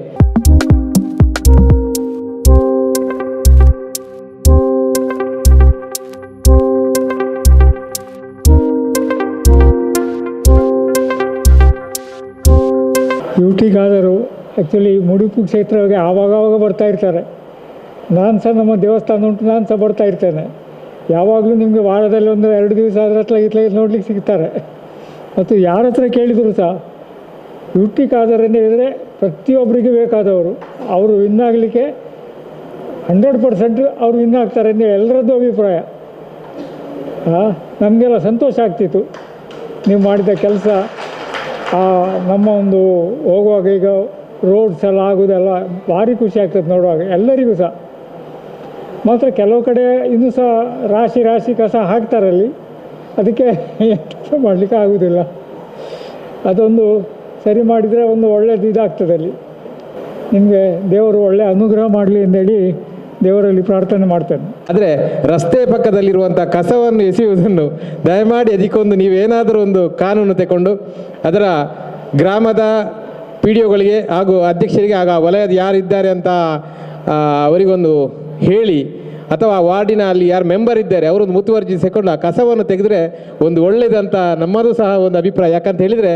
ಯುಟಿಗಾದರು ಆ್ಯಕ್ಚುಲಿ ಮುಡುಪು ಕ್ಷೇತ್ರಕ್ಕೆ ಆವಾಗವಾಗ ಬರ್ತಾ ಇರ್ತಾರೆ. ನಾನು ಸಹ ನಮ್ಮ ದೇವಸ್ಥಾನ ಉಂಟು, ನಾನು ಸಹ ಬರ್ತಾ ಇರ್ತೇನೆ. ಯಾವಾಗಲೂ ನಿಮಗೆ ವಾರದಲ್ಲಿ 1-2 ದಿವಸ ಅದರ ಹತ್ರ ಇತ್ಲ ನೋಡ್ಲಿಕ್ಕೆ ಸಿಗ್ತಾರೆ. ಮತ್ತು ಯಾರ ಹತ್ರ ಕೇಳಿದರೂ ಸಹ ಯುಟಿಗಾದರು ಅಂತ ಹೇಳಿದರೆ ಪ್ರತಿಯೊಬ್ಬರಿಗೂ ಬೇಕಾದವರು, ಅವರು ವಿನ್ ಆಗಲಿಕ್ಕೆ 100% ಅವರು ವಿನ್ ಆಗ್ತಾರೆ ಅಂತ ಎಲ್ಲರದ್ದು ಅಭಿಪ್ರಾಯ. ನಮಗೆಲ್ಲ ಸಂತೋಷ ಆಗ್ತಿತ್ತು ನೀವು ಮಾಡಿದ ಕೆಲಸ. ನಮ್ಮ ಒಂದು ಹೋಗುವಾಗ ಈಗ ರೋಡ್ಸ್ ಎಲ್ಲ ಆಗೋದೆಲ್ಲ ಭಾರಿ ಖುಷಿ ಆಗ್ತದೆ ನೋಡುವಾಗ ಎಲ್ಲರಿಗೂ ಸಹ. ಮಾತ್ರ ಕೆಲವು ಕಡೆ ಇನ್ನೂ ಸಹ ರಾಶಿ ಕಸ ಹಾಕ್ತಾರಲ್ಲಿ, ಅದಕ್ಕೆ ಎಂತ ಮಾಡಲಿಕ್ಕೆ ಆಗೋದಿಲ್ಲ. ಅದೊಂದು ಸರಿ ಮಾಡಿದರೆ ಒಂದು ಒಳ್ಳೆಯದು ಇದಾಗ್ತದೆ ಅಲ್ಲಿ. ನಿಮಗೆ ದೇವರು ಒಳ್ಳೆಯ ಅನುಗ್ರಹ ಮಾಡಲಿ ಅಂತೇಳಿ ದೇವರಲ್ಲಿ ಪ್ರಾರ್ಥನೆ ಮಾಡ್ತೇನೆ. ಆದರೆ ರಸ್ತೆ ಪಕ್ಕದಲ್ಲಿರುವಂಥ ಕಸವನ್ನು ಎಸೆಯುವುದನ್ನು ದಯಮಾಡಿ ಅದಕ್ಕೊಂದು ನೀವೇನಾದರೂ ಒಂದು ಕಾನೂನು ತಗೊಂಡು ಅದರ ಗ್ರಾಮದ PDOಗಳಿಗೆ ಹಾಗೂ ಅಧ್ಯಕ್ಷರಿಗೆ ಆಗ ವಲಯದ ಯಾರಿದ್ದಾರೆ ಅಂತ ಅವರಿಗೊಂದು ಹೇಳಿ, ಅಥವಾ ವಾರ್ಡಿನ ಅಲ್ಲಿ ಯಾರು ಮೆಂಬರ್ ಇದ್ದಾರೆ ಅವರೊಂದು ಮುತುವರ್ಜಿ ತಗೊಂಡು ಆ ಕಸವನ್ನು ತೆಗೆದರೆ ಒಂದು ಒಳ್ಳೆಯದಂತ ನಮ್ಮದು ಸಹ ಒಂದು ಅಭಿಪ್ರಾಯ. ಯಾಕಂತ ಹೇಳಿದರೆ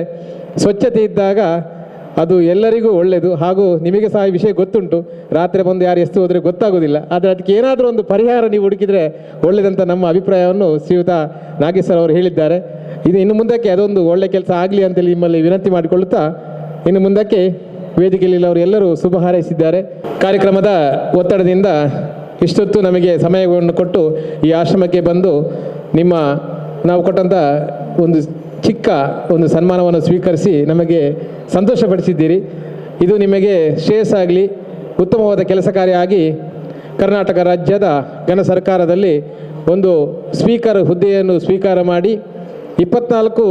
ಸ್ವಚ್ಛತೆ ಇದ್ದಾಗ ಅದು ಎಲ್ಲರಿಗೂ ಒಳ್ಳೆಯದು. ಹಾಗೂ ನಿಮಗೆ ಸಹ ಈ ವಿಷಯ ಗೊತ್ತುಂಟು, ರಾತ್ರಿ ಬಂದು ಯಾರು ಎಷ್ಟು ಹೋದರೆ ಗೊತ್ತಾಗೋದಿಲ್ಲ. ಆದರೆ ಅದಕ್ಕೆ ಏನಾದರೂ ಒಂದು ಪರಿಹಾರ ನೀವು ಹುಡುಕಿದರೆ ಒಳ್ಳೆಯದಂತ ನಮ್ಮ ಅಭಿಪ್ರಾಯವನ್ನು ಶ್ರೀಯುತ ನಾಗೇಶ್ ಸರ್ ಅವರು ಹೇಳಿದ್ದಾರೆ. ಇದು ಇನ್ನು ಮುಂದಕ್ಕೆ ಅದೊಂದು ಒಳ್ಳೆಯ ಕೆಲಸ ಆಗಲಿ ಅಂತೇಳಿ ನಿಮ್ಮಲ್ಲಿ ವಿನಂತಿ ಮಾಡಿಕೊಳ್ಳುತ್ತಾ, ಇನ್ನು ಮುಂದಕ್ಕೆ ವೇದಿಕೆಯಲ್ಲಿ ಅವರು ಎಲ್ಲರೂ ಶುಭ ಹಾರೈಸಿದ್ದಾರೆ. ಕಾರ್ಯಕ್ರಮದ ಒತ್ತಡದಿಂದ ಇಷ್ಟೊತ್ತು ನಮಗೆ ಸಮಯವನ್ನು ಕೊಟ್ಟು ಈ ಆಶ್ರಮಕ್ಕೆ ಬಂದು ನಾವು ಕೊಟ್ಟಂಥ ಒಂದು ಚಿಕ್ಕ ಒಂದು ಸನ್ಮಾನವನ್ನು ಸ್ವೀಕರಿಸಿ ನಮಗೆ ಸಂತೋಷಪಡಿಸಿದ್ದೀರಿ. ಇದು ನಿಮಗೆ ಶ್ರೇಯಸ್ಸಾಗಲಿ, ಉತ್ತಮವಾದ ಕೆಲಸ ಕಾರ್ಯ ಆಗಿ ಕರ್ನಾಟಕ ರಾಜ್ಯದ ಘನ ಸರ್ಕಾರದಲ್ಲಿ ಒಂದು ಸ್ಪೀಕರ್ ಹುದ್ದೆಯನ್ನು ಸ್ವೀಕಾರ ಮಾಡಿ 24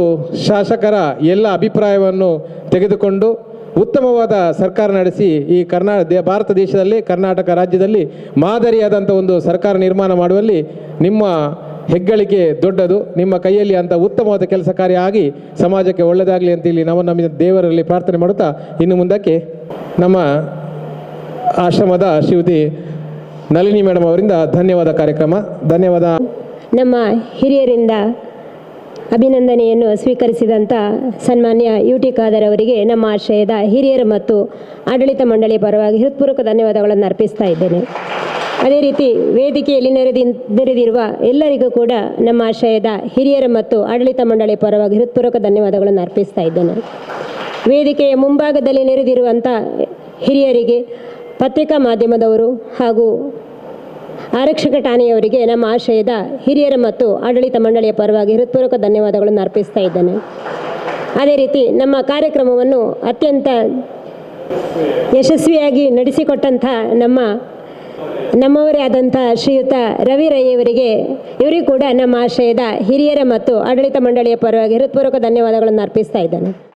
ಶಾಸಕರ ಎಲ್ಲ ಅಭಿಪ್ರಾಯವನ್ನು ತೆಗೆದುಕೊಂಡು ಉತ್ತಮವಾದ ಸರ್ಕಾರ ನಡೆಸಿ ಈ ಭಾರತ ದೇಶದಲ್ಲಿ ಕರ್ನಾಟಕ ರಾಜ್ಯದಲ್ಲಿ ಮಾದರಿಯಾದಂಥ ಒಂದು ಸರ್ಕಾರ ನಿರ್ಮಾಣ ಮಾಡುವಲ್ಲಿ ನಿಮ್ಮ ಹೆಗ್ಗಳಿಕೆ ದೊಡ್ಡದು. ನಿಮ್ಮ ಕೈಯಲ್ಲಿ ಅಂಥ ಉತ್ತಮವಾದ ಕೆಲಸ ಕಾರ್ಯ ಆಗಿ ಸಮಾಜಕ್ಕೆ ಒಳ್ಳೆಯದಾಗಲಿ ಅಂತೇಳಿ ನಾವು ನಮ್ಮ ದೇವರಲ್ಲಿ ಪ್ರಾರ್ಥನೆ ಮಾಡುತ್ತಾ, ಇನ್ನು ಮುಂದಕ್ಕೆ ನಮ್ಮ ಆಶ್ರಮದ ಶ್ರೀಮತಿ ನಳಿನಿ ಮೇಡಮ್ ಅವರಿಂದ ಧನ್ಯವಾದ ಕಾರ್ಯಕ್ರಮ. ಧನ್ಯವಾದ. ನಮ್ಮ ಹಿರಿಯರಿಂದ ಅಭಿನಂದನೆಯನ್ನು ಸ್ವೀಕರಿಸಿದಂಥ ಸನ್ಮಾನ್ಯ ಯುಟಿಗಾದರು ಅವರಿಗೆ ನಮ್ಮ ಆಶ್ರಯದ ಹಿರಿಯರು ಮತ್ತು ಆಡಳಿತ ಮಂಡಳಿ ಪರವಾಗಿ ಹೃತ್ಪೂರ್ವಕ ಧನ್ಯವಾದಗಳನ್ನು ಅರ್ಪಿಸ್ತಾ ಇದ್ದೇನೆ. ಅದೇ ರೀತಿ ವೇದಿಕೆಯಲ್ಲಿ ನೆರೆದಿರುವ ಎಲ್ಲರಿಗೂ ಕೂಡ ನಮ್ಮ ಆಶ್ರಯದ ಹಿರಿಯರ ಮತ್ತು ಆಡಳಿತ ಮಂಡಳಿ ಪರವಾಗಿ ಹೃತ್ಪೂರ್ವಕ ಧನ್ಯವಾದಗಳನ್ನು ಅರ್ಪಿಸ್ತಾ ಇದ್ದೇನೆ. ವೇದಿಕೆಯ ಮುಂಭಾಗದಲ್ಲಿ ನೆರೆದಿರುವಂಥ ಹಿರಿಯರಿಗೆ, ಪತ್ರಿಕಾ ಮಾಧ್ಯಮದವರು ಹಾಗೂ ಆರಕ್ಷಕ ಠಾಣೆಯವರಿಗೆ ನಮ್ಮ ಆಶ್ರಯದ ಹಿರಿಯರ ಮತ್ತು ಆಡಳಿತ ಮಂಡಳಿಯ ಪರವಾಗಿ ಹೃತ್ಪೂರ್ವಕ ಧನ್ಯವಾದಗಳನ್ನು ಅರ್ಪಿಸ್ತಾ ಇದ್ದೇನೆ. ಅದೇ ರೀತಿ ನಮ್ಮ ಕಾರ್ಯಕ್ರಮವನ್ನು ಅತ್ಯಂತ ಯಶಸ್ವಿಯಾಗಿ ನಡೆಸಿಕೊಟ್ಟಂಥ ನಮ್ಮವರೇ ಆದಂಥ ಶ್ರೀಯುತ ರವಿ ರೈಯವರಿಗೆ, ಇವರಿಗೂ ಕೂಡ ನಮ್ಮ ಆಶ್ರಯದ ಹಿರಿಯರ ಮತ್ತು ಆಡಳಿತ ಮಂಡಳಿಯ ಪರವಾಗಿ ಹೃತ್ಪೂರ್ವಕ ಧನ್ಯವಾದಗಳನ್ನು ಅರ್ಪಿಸ್ತಾ ಇದ್ದೇನೆ.